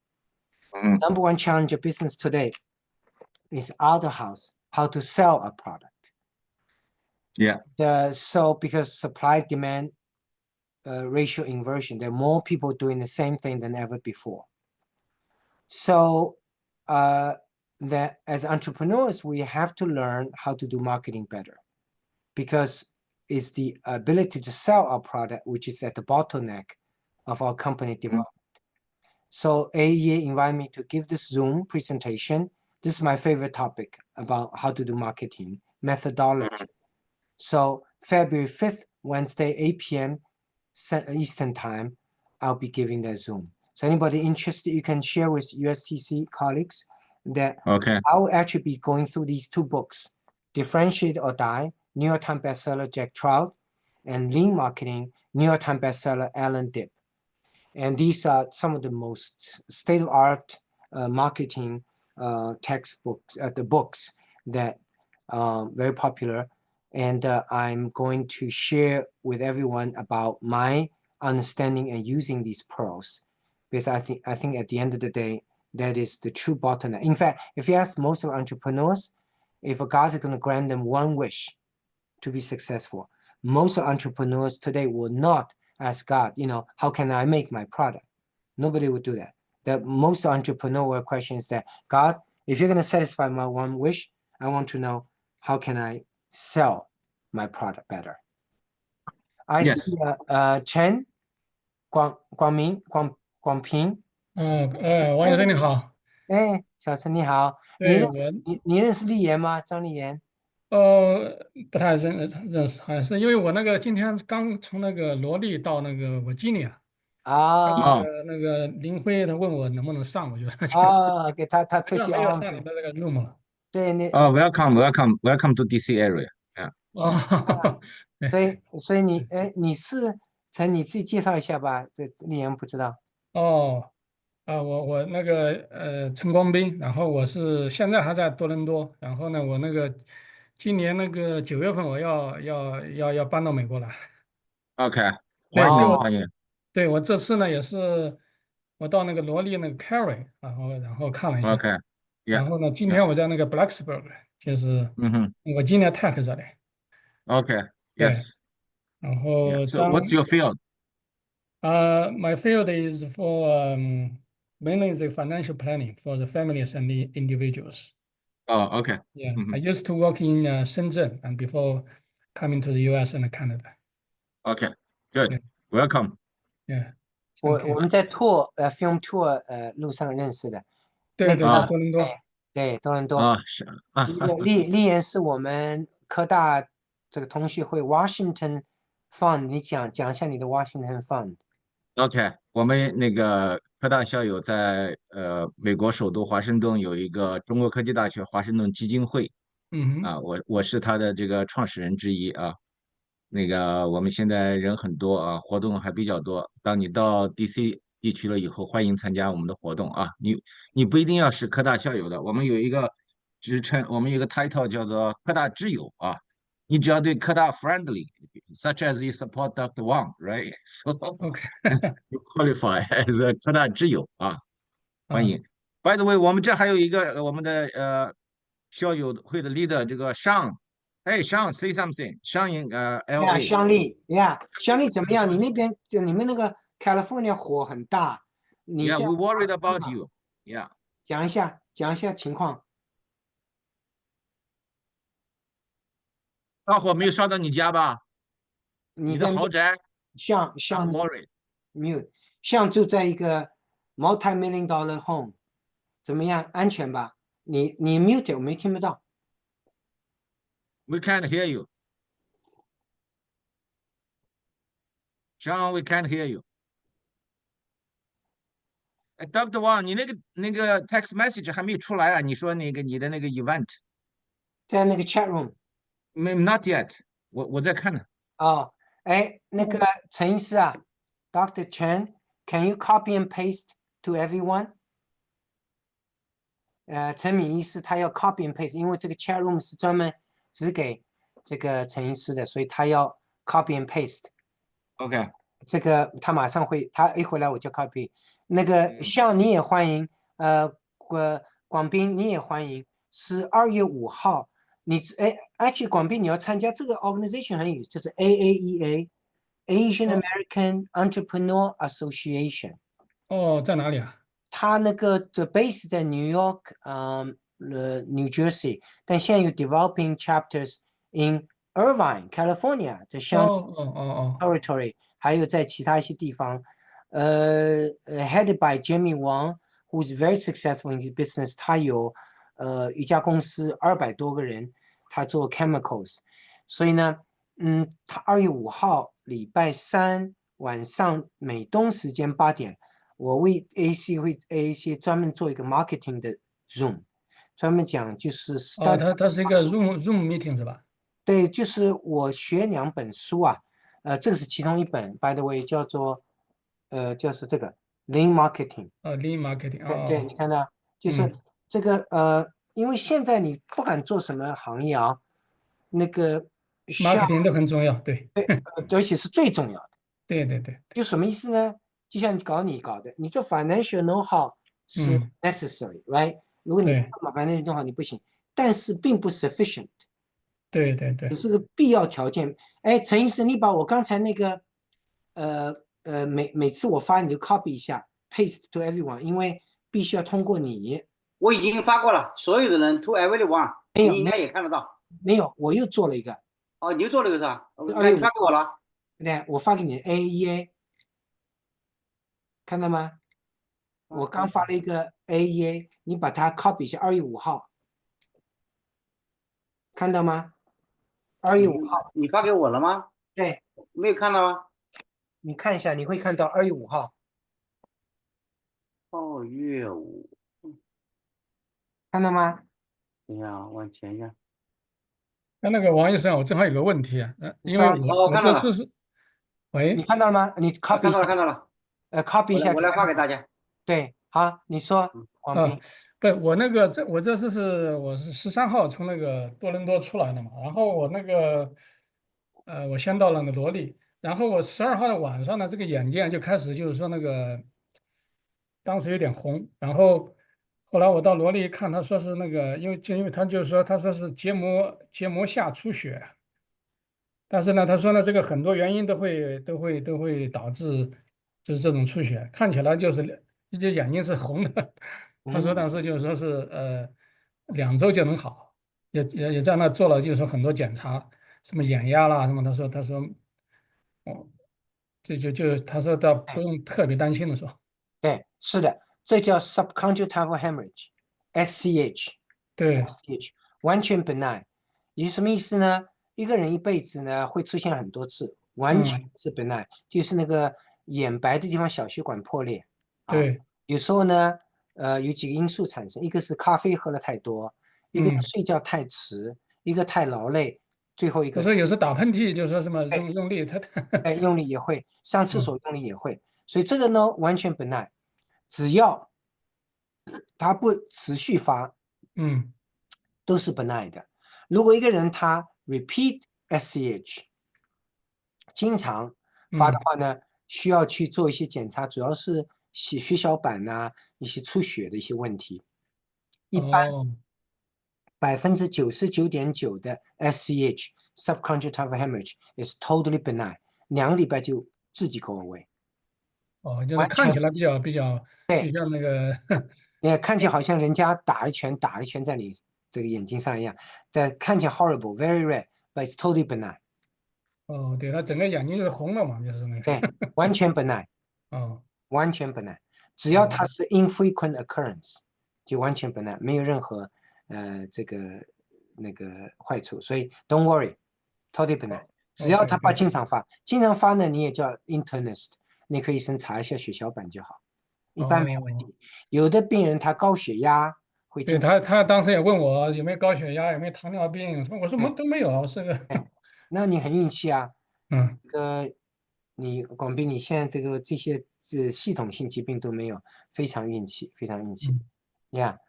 Number one challenge of business today is out of house, how to sell a product. Yeah. So because supply demand ratio inversion, there are more people doing the same thing than ever before. So that as entrepreneurs, we have to learn how to do marketing better, because it's the ability to sell our product which is at the bottleneck of our company development. So AE invited me to give this Zoom presentation. This is my favorite topic about how to do marketing methodology. So February 5th, Wednesday, 8 p.m. Eastern time, I'll be giving that Zoom. So anybody interested, you can share with USTC colleagues that I will actually be going through these two books, Differentiate or Die, New York Times bestseller Jack Trout, and Lean Marketing, New York Times bestseller Alan Dipp. And these are some of the most state-of-art marketing textbooks, the books that are very popular. And I'm going to share with everyone about my understanding and using these pearls, because I think at the end of the day, that is the true bottleneck. In fact, if you ask most of entrepreneurs, if God is going to grant them one wish to be successful, most entrepreneurs today will not ask God, how can I make my product? Nobody would do that. The most entrepreneurial question is that, God, if you're going to satisfy my one wish, I want to know how can I sell my product better. I see Chen, Guangping. 王先生你好。小陈你好，对你认识立言吗？张立言？不太认识，好像是因为我今天刚从罗利到维吉尼亚。那个林辉他问我能不能上，我就给他推销。没有上你的room 了。对，welcome to DC area。所以你是陈，你自己介绍一下吧，这立言不知道。我陈光斌，然后我是现在还在多伦多，然后呢，我今年9月份我要搬到美国来。欢迎欢迎。对，我这次呢也是我到罗利Cary，然后看了一下。然后呢，今天我在Blacksburg， 就是我今年 Tech 这里。Yes。然后 So what's your field? My field is for mainly the financial planning for the families and the individuals. Yeah, I used to work in Shenzhen and before coming to the US and Canada. Good. Welcome. Yeah. 我们在film tour 路上认识的。对，多伦多。对，多伦多。立言是我们科大这个同学会 Washington Fund， 你讲一下你的 Washington Fund。我们科大校友在美国首都华盛顿有一个中国科技大学华盛顿基金会。我是他的这个创始人之一啊。那个我们现在人很多啊，活动还比较多。当你到 DC 地区了以后，欢迎参加我们的活动啊。你不一定要是科大校友的，我们有一个职称，我们有一个 title 叫做科大之友啊。你只要对科大 friendly，such as you support Dr. Wang，right？So OK，you qualify as a 科大之友啊，欢啊迎。By the way，我们这还有一个我们的校友会的 leader 这个上，哎上 say something，上in呀，LA。香丽呀，香丽怎么样？你那边就你们那个 California 火很大，你 Yeah, 这 we 样 worried about you. Yeah，讲一下情况。大火没有烧到你家吧？你的你在豪宅？I'm 像 worried。mute，像住在一个 multi-million-dollar home，怎么样？安全吧？你 mute，我没听不到。We can't hear you. Sean, we can't hear you. 哎，Dr. Wang，你那个 text message 还没有出来啊？你说那个你的那个 event，在那个 chat room。没 not yet。我在看呢。哦，哎，那个陈医师啊，Dr. Chen，can you copy and paste to everyone？陈敏医师他要 copy and paste，因为这个 chat room 是专门只给这个陈医师的，所以他要 copy and paste。OK，这个他马上会，他一回来我就 copy。那个像你也欢迎，广斌你也欢迎，是2月5号。你actually 广斌你要参加这个 organization 很有意思，就是 AAEA Asian American Entrepreneur Association。哦，在哪里啊？它那个的 base 在 New York，New Jersey，但现在有 developing chapters in Irvine, California，这相territory，还有在其他一些地方。Headed by Jimmy Wang, who is very successful in his business， 他有一家公司200多个人，他做 chemicals， 所以呢，他2月5号礼拜3晚上美东时间8点。我为 AAC 专门做一个 marketing 的 Zoom， 专门讲就是 study。它是一个 Zoom meeting 是吧？对，就是我学2本书啊，这个是其中一本 ，by the way 叫做就是这个 Lean Marketing。Lean Marketing。对，你看到就是这个因为现在你不管做什么行业啊，那个 marketing 都很重要，对，而且是最重要的。对，就什么意思呢？就像你搞的，你做 financial know-how 是 necessary，right？如果你不 financial know-how 你不行，但是并不 sufficient。对，只是个必要条件。哎，陈医生，你把我刚才那个每次我发你就 copy 一下 ，paste to everyone， 因为必须要通过你。我已经发过了，所有的人 to everyone， 你应该也看得到。没有，我又做了一个。哦，你又做了一个是吧？那你发给我了？对，我发给你 AEA。看到吗？我刚发了一个 AEA， 你把它 copy 一下，2月5号，看到吗？2月5号，你发给我了吗？对，没有看到吗？你看一下，你会看到2月5号。2月5，看到吗？等一下，往前一下。那个王医生，我正好有个问题啊，因为我这次是，喂，你看到了吗？你 copy 看到了。copy 一下，我来发给大家。对，好，你说，广斌。不，我这次是我是13号从那个多伦多出来的嘛，然后我那个我先到那个罗利，然后我12号的晚上呢，这个眼睛就开始就是说那个当时有点红，然后后来我到罗利一看，他说是那个因为他就是说他说是结膜下出血。但是呢，他说呢，这个很多原因都会导致就是这种出血，看起来就是眼睛是红的。他说，但是就是说是2周就能好，也在那做了就是说很多检查，什么眼压啦什么。他说哦，他说他不用特别担心的说。对，是的，这叫 subconjunctival hemorrhage，SCH。对 ，SCH 完全 benign。你什么意思呢？一个人一辈子呢会出现很多次，完全是 benign，就是那个眼白的地方小血管破裂。对，有时候呢，有几个因素产生，一个是咖啡喝了太多，一个睡觉太迟，一个太劳累，最后一个，我说有时打喷嚏就说什么用力，他用力也会，上厕所用力也会，所以这个呢完全benign，只要它不持续发，都是benign的。如果一个人他 repeat SCH 经常发的话呢，需要去做一些检查，主要是血小板呐、一些出血的一些问题。一般99.9%的 SCH subconjunctival hemorrhage is totally benign， 2个礼拜就自己 go away。就是看起来比较就像那个，看起来好像人家打了一拳在你这个眼睛上一样，但看起来 horrible very rare，but it's totally benign。对，他整个眼睛就是红了嘛，就是那个。对，完全benign。完全benign，只要它是 infrequent occurrence， 就完全benign，没有任何这个那个坏处，所以 don't worry，totally benign。只要它不经常发，经常发呢，你也叫 internist， 内科医生查一下血小板就好，一般没有问题。有的病人他高血压会对他当时也问我有没有高血压，有没有糖尿病什么，我说都没有，是个。那你很运气啊。你广斌，你现在这些系统性疾病都没有，非常运气，非常运气。呀，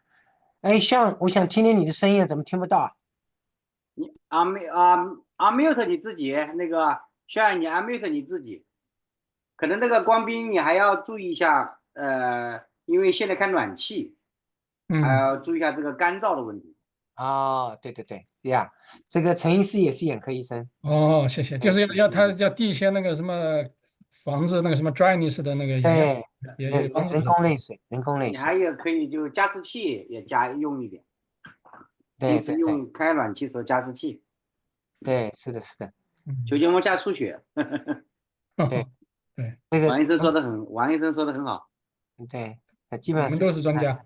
哎，像我想听听你的声音，怎么听不到啊？你unmute 你自己，那个像你 unmute 你自己，可能那个光斌你还要注意一下，因为现在开暖气，还要注意一下这个干燥的问题。对呀，这个陈医师也是眼科医生。谢谢，就是他要递一些那个什么防治那个什么 dryness 的那个对，也帮助人工泪水，你还有可以就加湿器也用一点，平时用开暖气时候加湿器。对，是的，是的。球结膜下出血。对，那个王医生说的很好。对，基本上我们都是专家。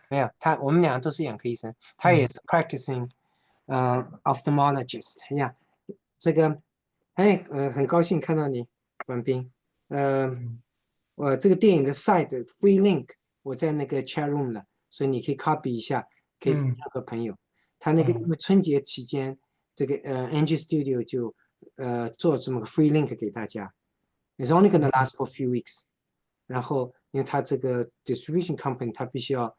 没有我们俩都是眼科医生，他也是 practicing ophthalmologist 呀。这个很高兴看到你，管斌。我这个电影的 site free link 我在那个 chat room 了，所以你可以 copy 一下，可以给任何朋友。他那个因为春节期间，这个Angel Studio 就做这么个 free link 给大家。It's only gonna last for a few weeks。然后因为他这个 distribution company 他必须要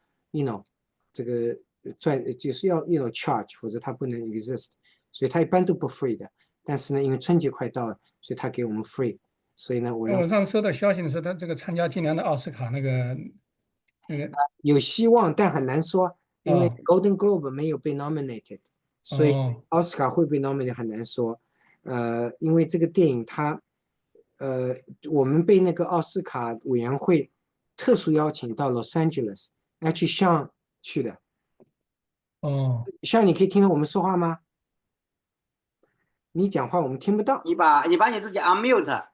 这个就是要charge， 否则他不能 exist， 所以他一般都不 free 的。但是呢，因为春节快到了，所以他给我们 free。所以呢，我上次收到消息的时候，他这个参加今年的奥斯卡那个有希望，但很难说，因为 Golden Globe 没有被 nominated， 所以奥斯卡会被 nominated 很难说。因为这个电影它我们被那个奥斯卡委员会特殊邀请到 Los Angeles， 要去Sean去的。Sean，你可以听到我们说话吗？你讲话我们听不到。你把你自己 unmute。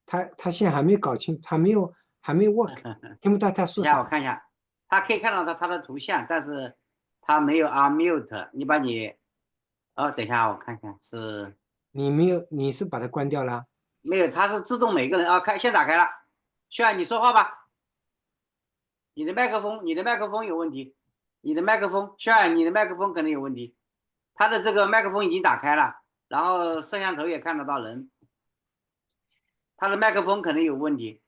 他现在还没搞清，还没有 work， 听不到他说什么。我看一下，他可以看到他的图像，但是他没有 unmute。你把你等一下，我看看是。你没有，你是把它关掉了？没有，它是自动每个人先打开了。需要你说话吧？你的麦克风有问题，你的麦克风可能有问题。他的这个麦克风已经打开了，然后摄像头也看得到人，他的麦克风可能有问题。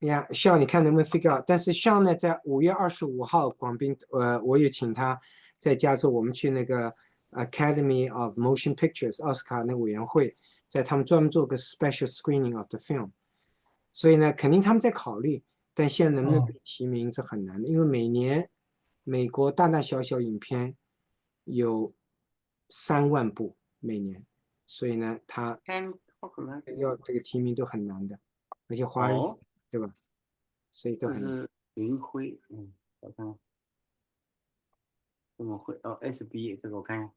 呀，Sean，你看能不能 figure out？ 但是 Sean 呢，在5月25号广宾，我也请他在加州，我们去那个 Academy of Motion Pictures 奥斯卡那委员会，在他们专门做个 special screening of the film。所以呢，肯定他们在考虑，但现在能不能被提名是很难的，因为每年美国大大小小影片有3万部每年，所以呢，他要这个提名都很难的，而且华人对吧？所以都很难。这是林辉，我看看，怎么会SB 这个我看看。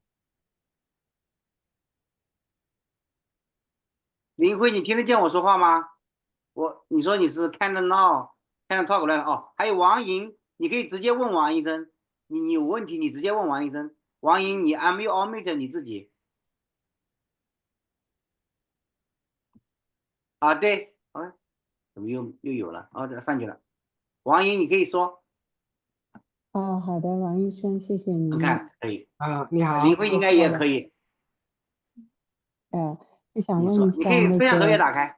林辉，你听得见我说话吗？你说你是 Can't Now，Can't Talk 了还有王莹，你可以直接问王医生，你有问题你直接问王医生。王莹，你 unmute 你自己。对，怎么又有了？上去了。王莹，你可以说。好的，王医生，谢谢您。看可以啊，你好，林慧应该也可以。就想你问一下说你可以摄像头也打开。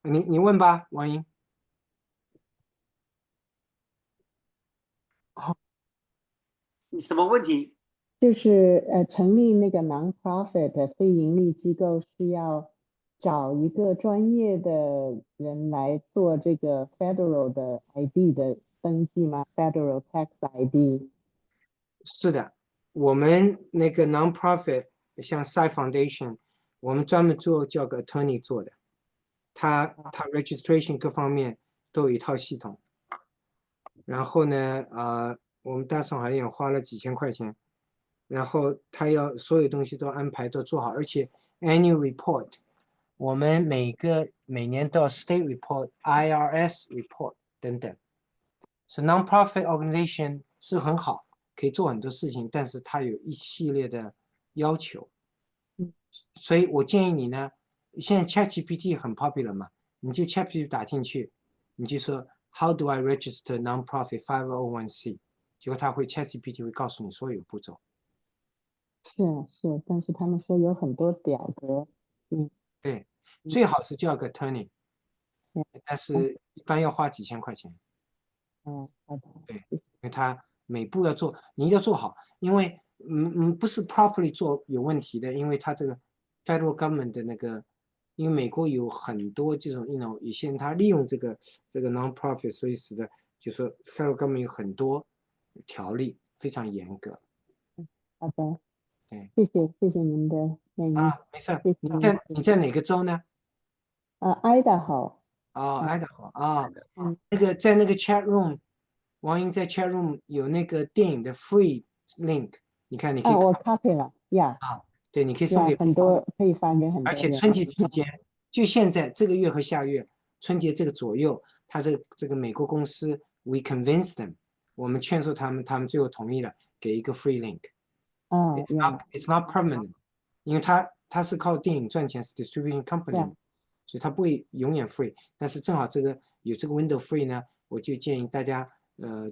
你问吧，王英。好，你什么问题？就是成立那个 non-profit 非盈利机构是要找一个专业的人来做这个 federal 的 ID 的登记吗 ？Federal tax ID。是的，我们那个 non-profit 像 Sci Foundation，我们专门做叫个 attorney 做的，他 registration 各方面都有一套系统。然后呢，我们大上海也花了几千块钱，然后他要所有东西都安排都做好，而且 annual report， 我们每年都要 state report、IRS report 等等。是 non-profit organization 是很好，可以做很多事情，但是它有一系列的要求。所以我建议你呢，现在 ChatGPT 很 popular 嘛，你就 ChatGPT 打进去，你就说 How do I register non-profit 501c？ 结果它会 ChatGPT 会告诉你所有步骤。是，但是他们说有很多表格。对，最好是叫个 attorney，但是一般要花几千块钱。好的。对，因为他每步要做，你一定要做好，因为不是 properly 做有问题的，因为他这个 federal government 的那个，因为美国有很多这种有些人他利用这个non-profit， 所以使得就说 federal government 有很多条例非常严格。好的，对，谢谢您的建议。没事。谢谢你在哪个州呢？Idaho。Idaho 那个在那个 chat room， 王英在 chat room 有那个电影的 free link， 你看我 copy 了呀。对，你可以送给很多，可以发给很多人。而且春节期间，就现在这个月和下月，春节这个左右，他这个美国公司 we convince them， 我们劝说他们，他们最后同意了，给一个 free link。It's not permanent， 因为他是靠电影赚钱，是 distribution company， 所以他不会永远 free。但是正好有这个 window free 呢，我就建议大家，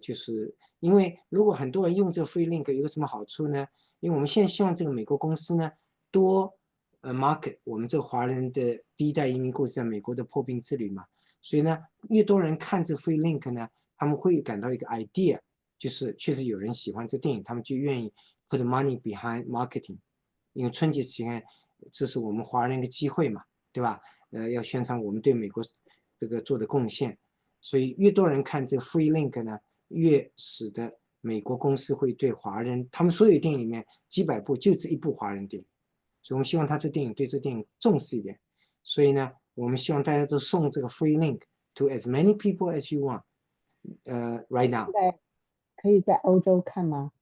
就是因为如果很多人用这个 free link 有个什么好处呢？因为我们现在希望这个美国公司呢多market 我们这个华人的第一代移民故事在美国的破冰之旅嘛，所以呢越多人看这 free link 呢，他们会感到一个 idea， 就是确实有人喜欢这电影，他们就愿意 put money behind marketing。因为春节期间这是我们华人一个机会嘛，对吧？要宣传我们对美国这个做的贡献，所以越多人看这个 free link 呢，越使得美国公司会对华人，他们所有电影里面几百部就这一部华人电影，所以我们希望他这电影对这电影重视一点。所以呢，我们希望大家都送这个 free link to as many people as you want。right now。可以在欧洲看吗？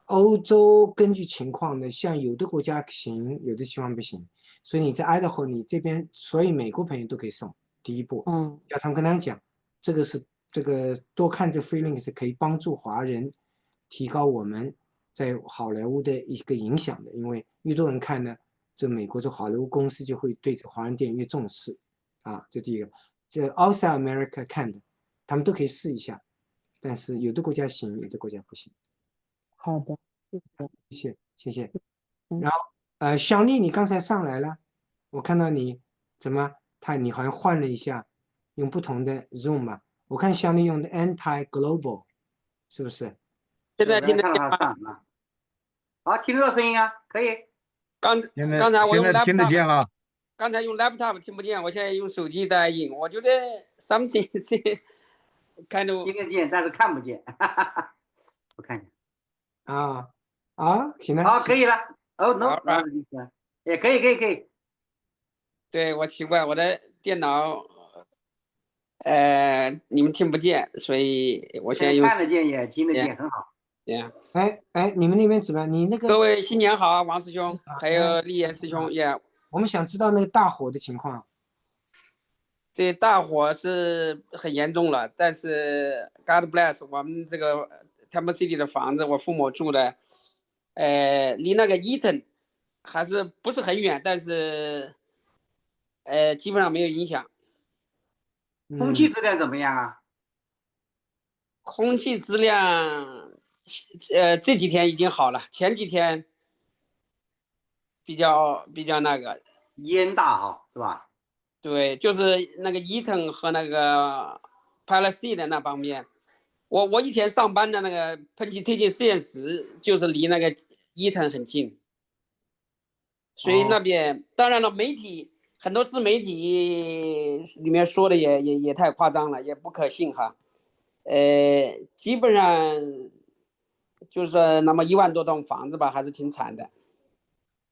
欧洲根据情况呢，像有的国家行，有的情况不行。所以你在 Idaho， 你这边所有美国朋友都可以送。第一步，要他们跟他们讲，这个多看这 free link 是可以帮助华人提高我们在好莱坞的一个影响的，因为越多人看呢，这美国这好莱坞公司就会对这华人电影越重视这第一个。这 outside America 看的，他们都可以试一下，但是有的国家行，有的国家不行。好的，谢谢。然后香丽，你刚才上来了，我看到你你好像换了一下，用不同的 Zoom 嘛？我看香丽用的 Anti Global， 是不是？现在听得见吗？好，听得到声音啊，可以。刚才我用 laptop 听得见了。刚才用 laptop 听不见，我现在用手机在印，我觉得 something 是看着听得见，但是看不见。我看见。行了。好，可以了。哦 ，no， 也可以。对，我奇怪我的电脑，你们听不见，所以我现在用看得见也听得见，很好。你们那边怎么样？你那个各位新年好啊，王师兄，还有立言师兄也。我们想知道那个大火的情况。这大火是很严重了，但是 God bless 我们这个 Temple City 的房子，我父母住的，离那个Eaton还是不是很远，但是基本上没有影响。空气质量怎么样啊？空气质量，这几天已经好了，前几天比较那个烟大哈，是吧？对，就是那个伊藤和那个 Palisade 的那方面。我以前上班的那个喷气推进实验室就是离那个伊藤很近，所以那边当然了，媒体很多自媒体里面说的也太夸张了，也不可信哈。基本上就是那么1万多栋房子吧，还是挺惨的。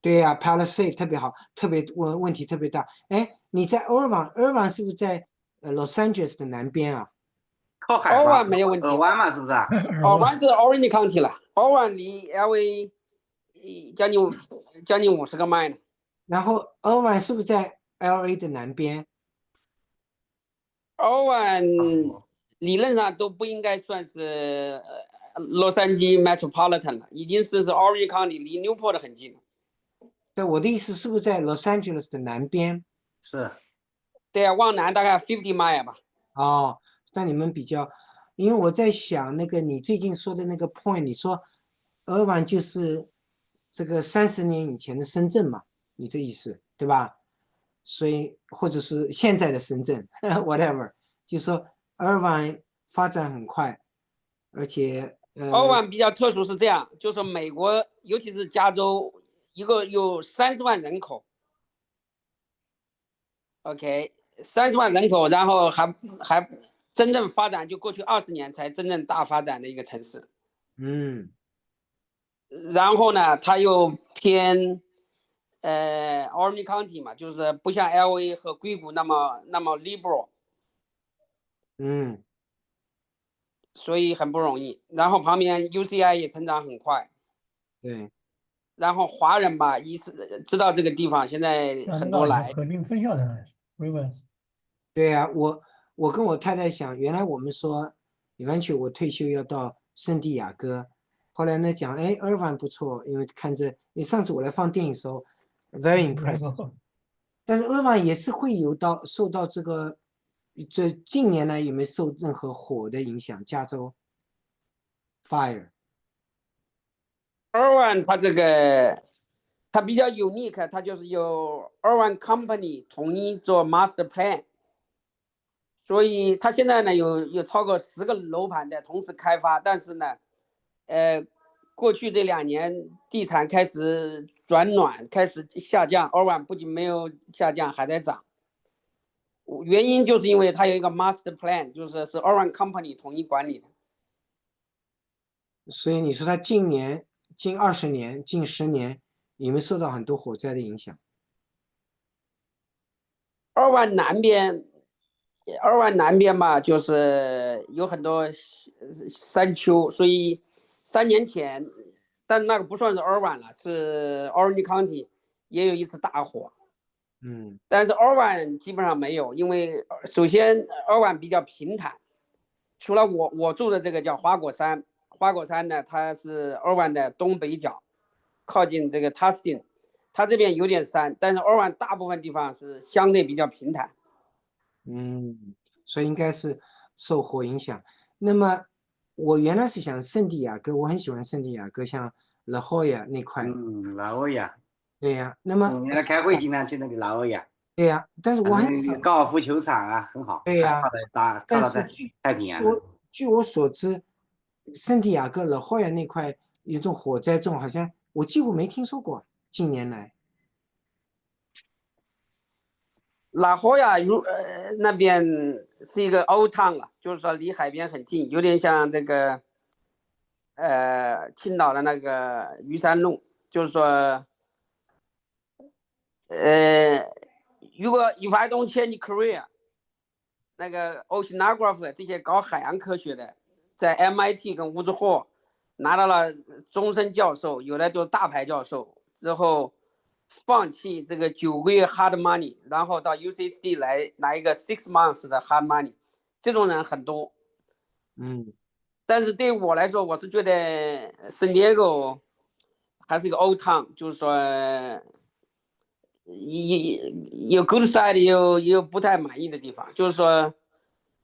对呀，Palisade 特别好，特别问题特别大。哎，你在 Irvine 是不是在Los Angeles 的南边啊？靠海吧？没有问题。尔湾嘛，是不是？尔湾是 Orange County 了，尔湾离 LA 将近50个 mile 呢。然后 Irvine 是不是在 LA 的南边？尔湾理论上都不应该算是洛杉矶 Metropolitan 了，已经是 Orange County 离 Newport 很近了。对，我的意思是不是在 Los Angeles 的南边？是。对啊，往南大概50 mile 吧。哦，那你们比较，因为我在想那个你最近说的那个 point，你说Irvine就是这个30年以前的深圳嘛，你这意思对吧？所以或者是现在的深圳，whatever，就说 Irvine 发展很快，而且Irvine 比较特殊是这样，就是美国尤其是加州一个有30万人口。OK， 30万人口，然后还真正发展，就过去20年才真正大发展的一个城市。然后呢，它又偏Orange County 嘛，就是不像 LA 和硅谷那么liberal。所以很不容易。然后旁边 UCI 也成长很快。对。然后华人吧，知道这个地方，现在很多来。可定分校的 Rivers。对呀，我跟我太太想，原来我们说，eventually 我退休要到圣地亚哥，后来呢讲，哎，Irvine 不错，因为看着你上次我来放电影的时候 ，very impressed。但是 Irvine 也是会受到这近年来有没有受任何火的影响？加州 fire。Irvine 它这个它比较 unique， 它就是由 Irvine Company 统一做 master plan。所以它现在呢有超过10个楼盘在同时开发，但是呢，过去这2年地产开始转暖，开始下降。Irvine不仅没有下降，还在涨。原因就是因为它有一个 master plan， 是 Irvine Company 统一管理的。所以你说它近20年、近10年有没有受到很多火灾的影响？Irvine南边吧，就是有很多山丘，所以3年前，但那个不算是 Irvine 了，是 Orange County 也有一次大火。但是 Irvine 基本上没有，因为首先 Irvine 比较平坦，除了我住的这个叫花果山，花果山呢，它是 Irvine 的东北角，靠近这个 Tustin， 它这边有点山，但是 Irvine 大部分地方是相对比较平坦。所以应该是受火影响。那么我原来是想圣地亚哥，我很喜欢圣地亚哥，像La Jolla那块。La Jolla。对呀，那么原来开会经常去那个La Jolla。对呀，但是我很少。高尔夫球场啊，很好。对呀，但是太平洋。据我所知，圣地亚哥 La Jolla那块有种火灾重，好像我几乎没听说过。近年来。拉霍亚那边是一个 old town 了，就是说离海边很近，有点像这个青岛的那个鱼山路，就是说如果 if I don't change career， 那个 oceanographer 这些搞海洋科学的，在 MIT 跟乌兹霍拿到了终身教授，有的就大牌教授，之后放弃这个9个月 hard money， 然后到 UCSD 来拿一个6 months 的 hard money， 这种人很多。但是对我来说，我是觉得圣地亚哥还是一个 old town， 就是说有 good side， 也有不太满意的地方，就是说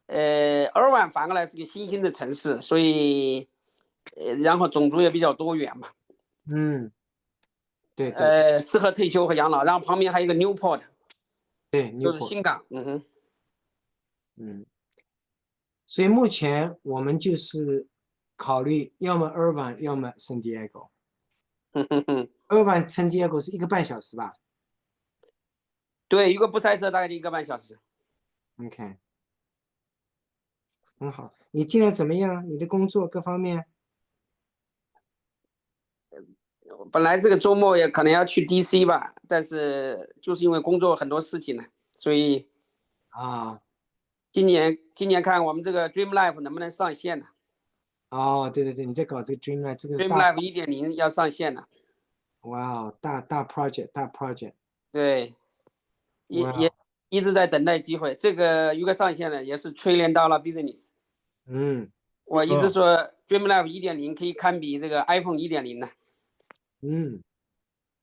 尔湾反过来是个新兴的城市，所以然后种族也比较多元嘛。对，适合退休和养老。然后旁边还有一个 Newport， 对就是，Newport，新港。所以目前我们就是考虑要么尔湾，要么圣地亚哥。尔湾圣地亚哥是1个半小时吧？对，如果不塞车，大概就1个半小时。OK， 很好。你进来怎么样？你的工作各方面？本来这个周末也可能要去 DC 吧，但是就是因为工作很多事情呢，所以今年看我们这个 Dream Life 能不能上线呢？对，你在搞这个 Dream Life， 这个是 Dream 大 Life 1.0要上线了。哇，大 project。对，一直在等待机会。这个如果上线了，也是$1 trillion business。我一直说 Dream Life 1.0可以堪比这个 iPhone 1.0呢。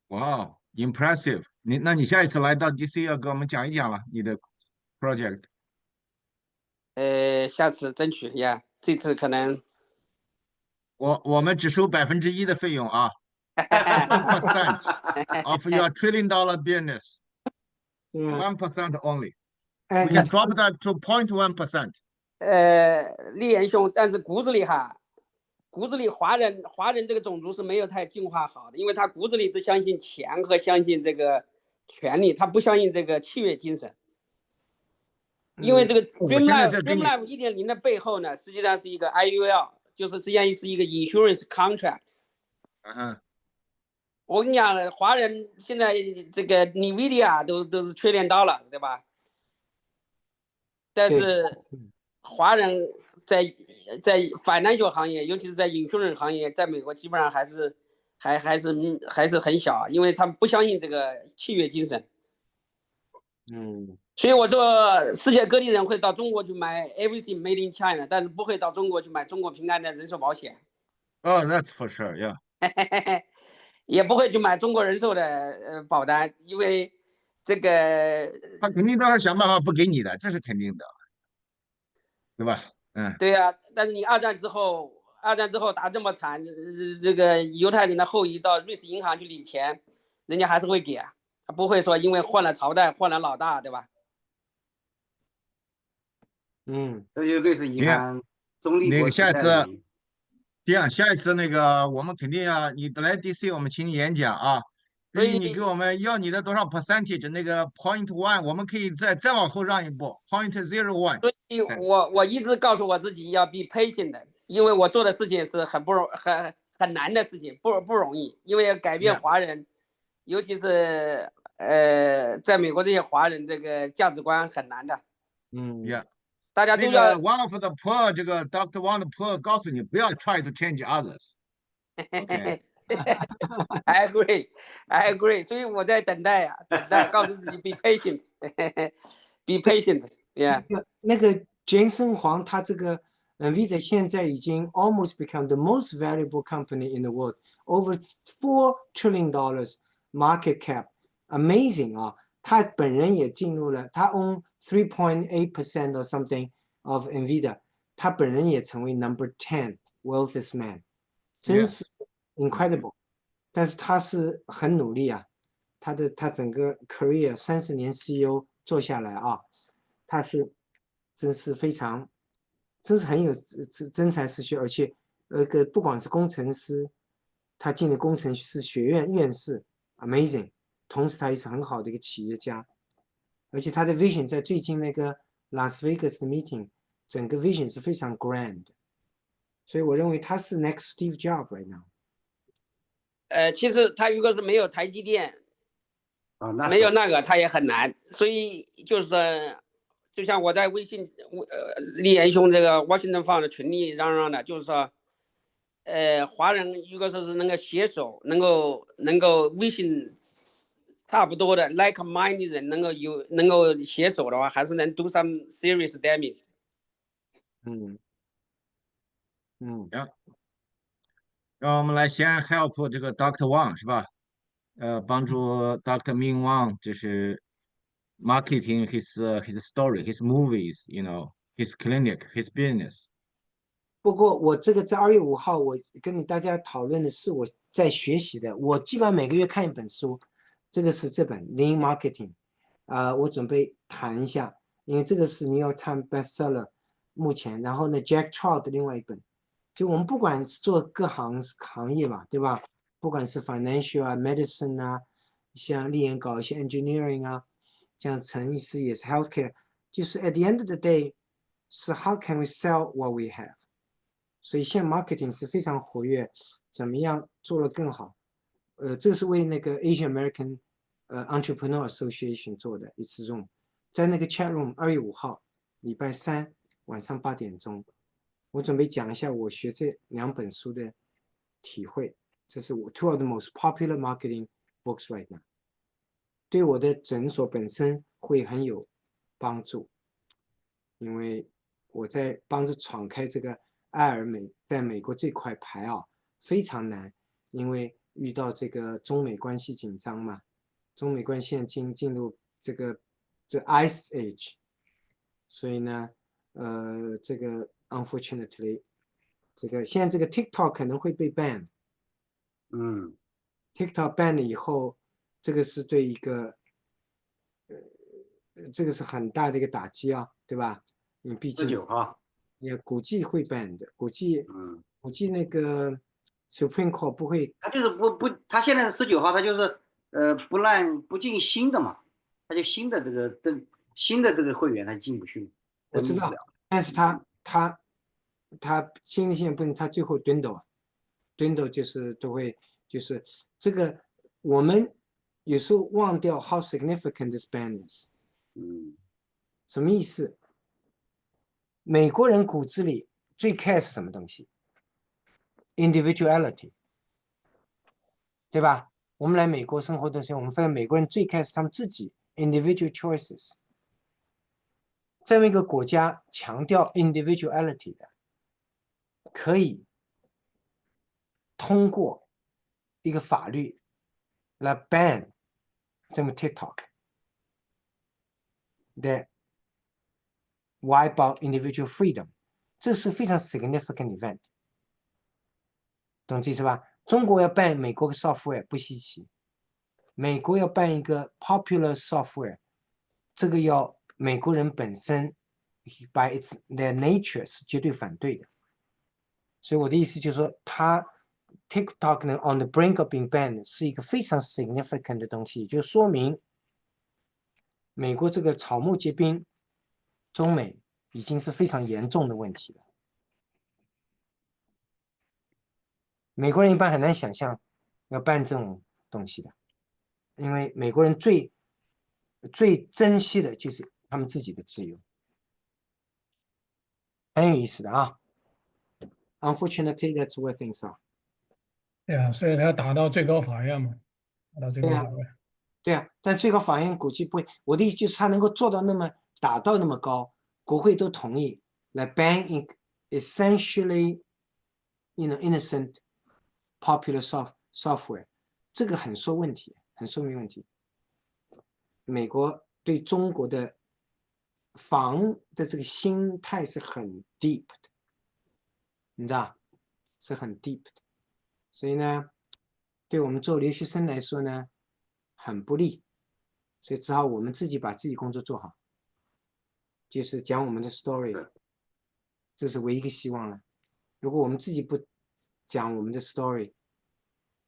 哇 ，impressive！那你下一次来到 DC 要给我们讲一讲了你的 project。下次争取呀，这次可能我们只收1%的费用啊，1% of your $1 trillion business， 1% only。We can drop that to 0.1%。立言兄，但是骨子里华人这个种族是没有太进化好的，因为他骨子里只相信钱和相信这个权利，他不相信这个契约精神。因为这个 Dream Life 1.0的背后呢，实际上是一个 IUL， 就是实际上是一个 insurance contract。我跟你讲，华人现在这个 NVIDIA 都是$1 trillion，对吧？但是华人在 financial 行业，尤其是在 insurance 行业，在美国基本上还是很小，因为他们不相信这个契约精神。所以我说世界各地人会到中国去买 everything made in China， 但是不会到中国去买中国平安的人寿保险。That's for sure, yeah。也不会去买中国人寿的保单，因为这个他肯定都是想办法不给你的，这是肯定的，对吧？对呀，但是你二战之后打这么惨，这个犹太人的后裔到瑞士银行去领钱，人家还是会给啊，他不会说因为换了朝代换了老大，对吧？这就瑞士银行中立国时代的原因。这样，下一次那个我们肯定要你来 DC， 我们请你演讲啊。至于你给我们要你的多少 percentage， 那个 0.1， 我们可以再往后让一步 0.01。所以我一直告诉我自己要 be patient 的，因为我做的事情是很难的事情，不容易，因为要改变华人，尤其是在美国这些华人这个价值观很难的。大家都要 One of the poor， 这个 Dr. Wang 的 poor 告诉你不要 try to change others。I agree， 所以我在等待啊，告诉自己 be patient，be patient，yeah。那个 Zhensheng Wang 他这个 NVIDIA 现在已经 almost become the most valuable company in the world， over $4 trillion market cap，amazing 啊！他本人也进入了，他 own 3.8% or something of NVIDIA， 他本人也成为 number 10 wealthiest man， 真是 incredible。但是他是很努力啊，他整个 career 30年 CEO 做下来啊，他是真是很有真才实学，而且不管是工程师，他进了工程师学院院士 amazing。同时他也是很好的一个企业家，而且他的 vision 在最近那个 Las Vegas 的 meeting， 整个 vision 是非常 grand， 所以我认为他是 next Steve Jobs right now。其实他如果是没有台积电，没有那个他也很难，所以就是就像我在微信立言兄这个 Washington Fund 的群里嚷的，就是说华人如果说是能够携手，能够 vision 差不多的 like-minded 人能够携手的话，还是能 do some serious damage。让我们来先 help 这个 Dr. Wang 是吧？帮助 Dr. Ming Wang 就是 marketing his story, his movies, his clinic, his business. 不过我这个在2月5号，我跟大家讨论的是我在学习的。我基本上每个月看一本书，这个是这本 Lean Marketing，我准备谈一下，因为这个是 New York Times bestseller，目前。然后呢 ，Jack Trout 的另外一本，就我们不管做各行业嘛，对吧？不管是 financial 啊、medicine 啊，像立言搞一些 engineering 啊，像陈医师也是 healthcare，就是 at the end of the day，是 how can we sell what we have。所以现在 marketing 是非常活跃，怎么样做得更好？这是为那个 Asian American Entrepreneur Association 做的一次 room， 在那个 chat room 2月5号，礼拜3晚上8点钟，我准备讲一下我学这2本书的体会。这是我 two of the most popular marketing books right now， 对我的诊所本身会很有帮助，因为我在帮助闯开这个爱尔美在美国这块牌啊，非常难，因为遇到这个中美关系紧张嘛，中美关系现在进入这ice age， 所以呢，这个 unfortunately， 这个现在这个 TikTok 可能会被 ban， TikTok ban 了以后，这个是对一个，这个是很大的一个打击啊，对吧？你毕竟19号，也估计会 ban 的，估计那个 Supreme Court 不会，他就是他现在是19号，他就是不进新的嘛，他就新的这个会员他进不去，我知道，但是他新的线不能，他最后dwindle 就是都会就是这个我们有时候忘掉 how significant this ban is， 什么意思？美国人骨子里最 care 是什么东西 ？individuality， 对吧？我们来美国生活的时候，我们发现美国人最 care 是他们自己 individual choices。这么一个国家强调 individuality 的，可以通过一个法律来 ban 这么 TikTok 的 wipe out individual freedom， 这是非常 significant event， 懂这意思吧？中国要办美国的 software 不稀奇，美国要办一个 popular software， 这个要美国人本身 by their nature 是绝对反对的。所以我的意思就是说，它 TikTok 呢 on the brink of being banned 是一个非常 significant 的东西，就说明美国这个草木皆兵，中美已经是非常严重的问题了。美国人一般很难想象要办这种东西的，因为美国人最珍惜的就是他们自己的自由，很有意思的啊。Unfortunately, that's where things are. 对啊，所以他要打到最高法院嘛，打到最高法院。对啊，但最高法院估计不会。我的意思就是，他能够做到打到那么高，国会都同意来 ban essentially, innocent popular software， 这个很说问题，很说明问题。美国对中国的防的这个心态是很 deep 的，你知道，是很 deep 的。所以呢，对我们做留学生来说呢，很不利，所以只好我们自己把自己工作做好，就是讲我们的 story， 这是唯一一个希望了。如果我们自己不讲我们的 story，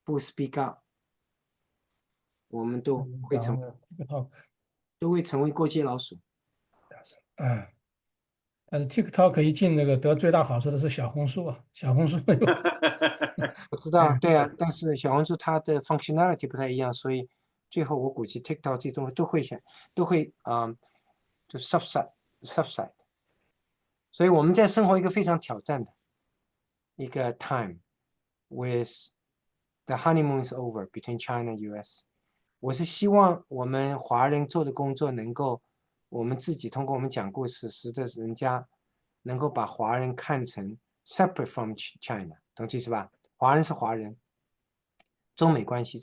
不 speak up， 我们都会成为过街老鼠。但是 TikTok 一进这个得最大好处的是小红书啊，小红书我知道，对啊，但是小红书它的 functionality 不太一样，所以最后我估计 TikTok 这东西都会就 subside， 所以我们在生活一个非常挑战的一个 time with the honeymoon is over between China and US。我是希望我们华人做的工作能够，我们自己通过我们讲故事，使得人家能够把华人看成 separate from China， 懂这意思吧？华人是华人，中美关系，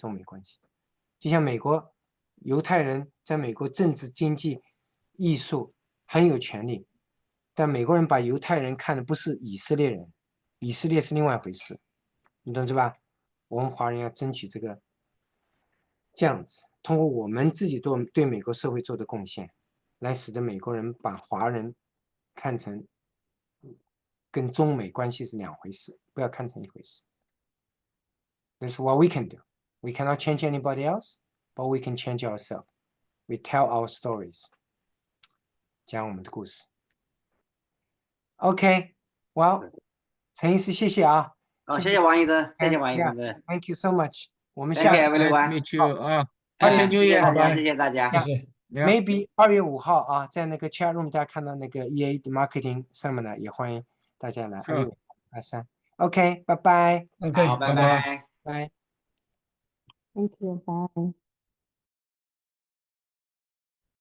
就像美国犹太人在美国政治、经济、艺术很有权利，但美国人把犹太人看的不是以色列人，以色列是另外一回事，你懂是吧？我们华人要争取这个这样子，通过我们自己对美国社会做的贡献，来使得美国人把华人看成跟中美关系是两回事，不要看成一回事。This is what we can do. We cannot change anybody else, but we can change ourselves. We tell our stories. 讲我们的故事。OK, well, 陈医师，谢谢啊。好，谢谢王医生，谢谢王医生。Thank you so much. 我们下次 Nice meet you 啊，Happy New Year，谢谢大家，谢谢。Maybe 2月5号啊，在那个 chat room 大家看到那个 EA 的 marketing 上面呢，也欢迎大家来。2月5号23。OK，拜拜。OK，好，拜拜。拜。Thank you. Bye.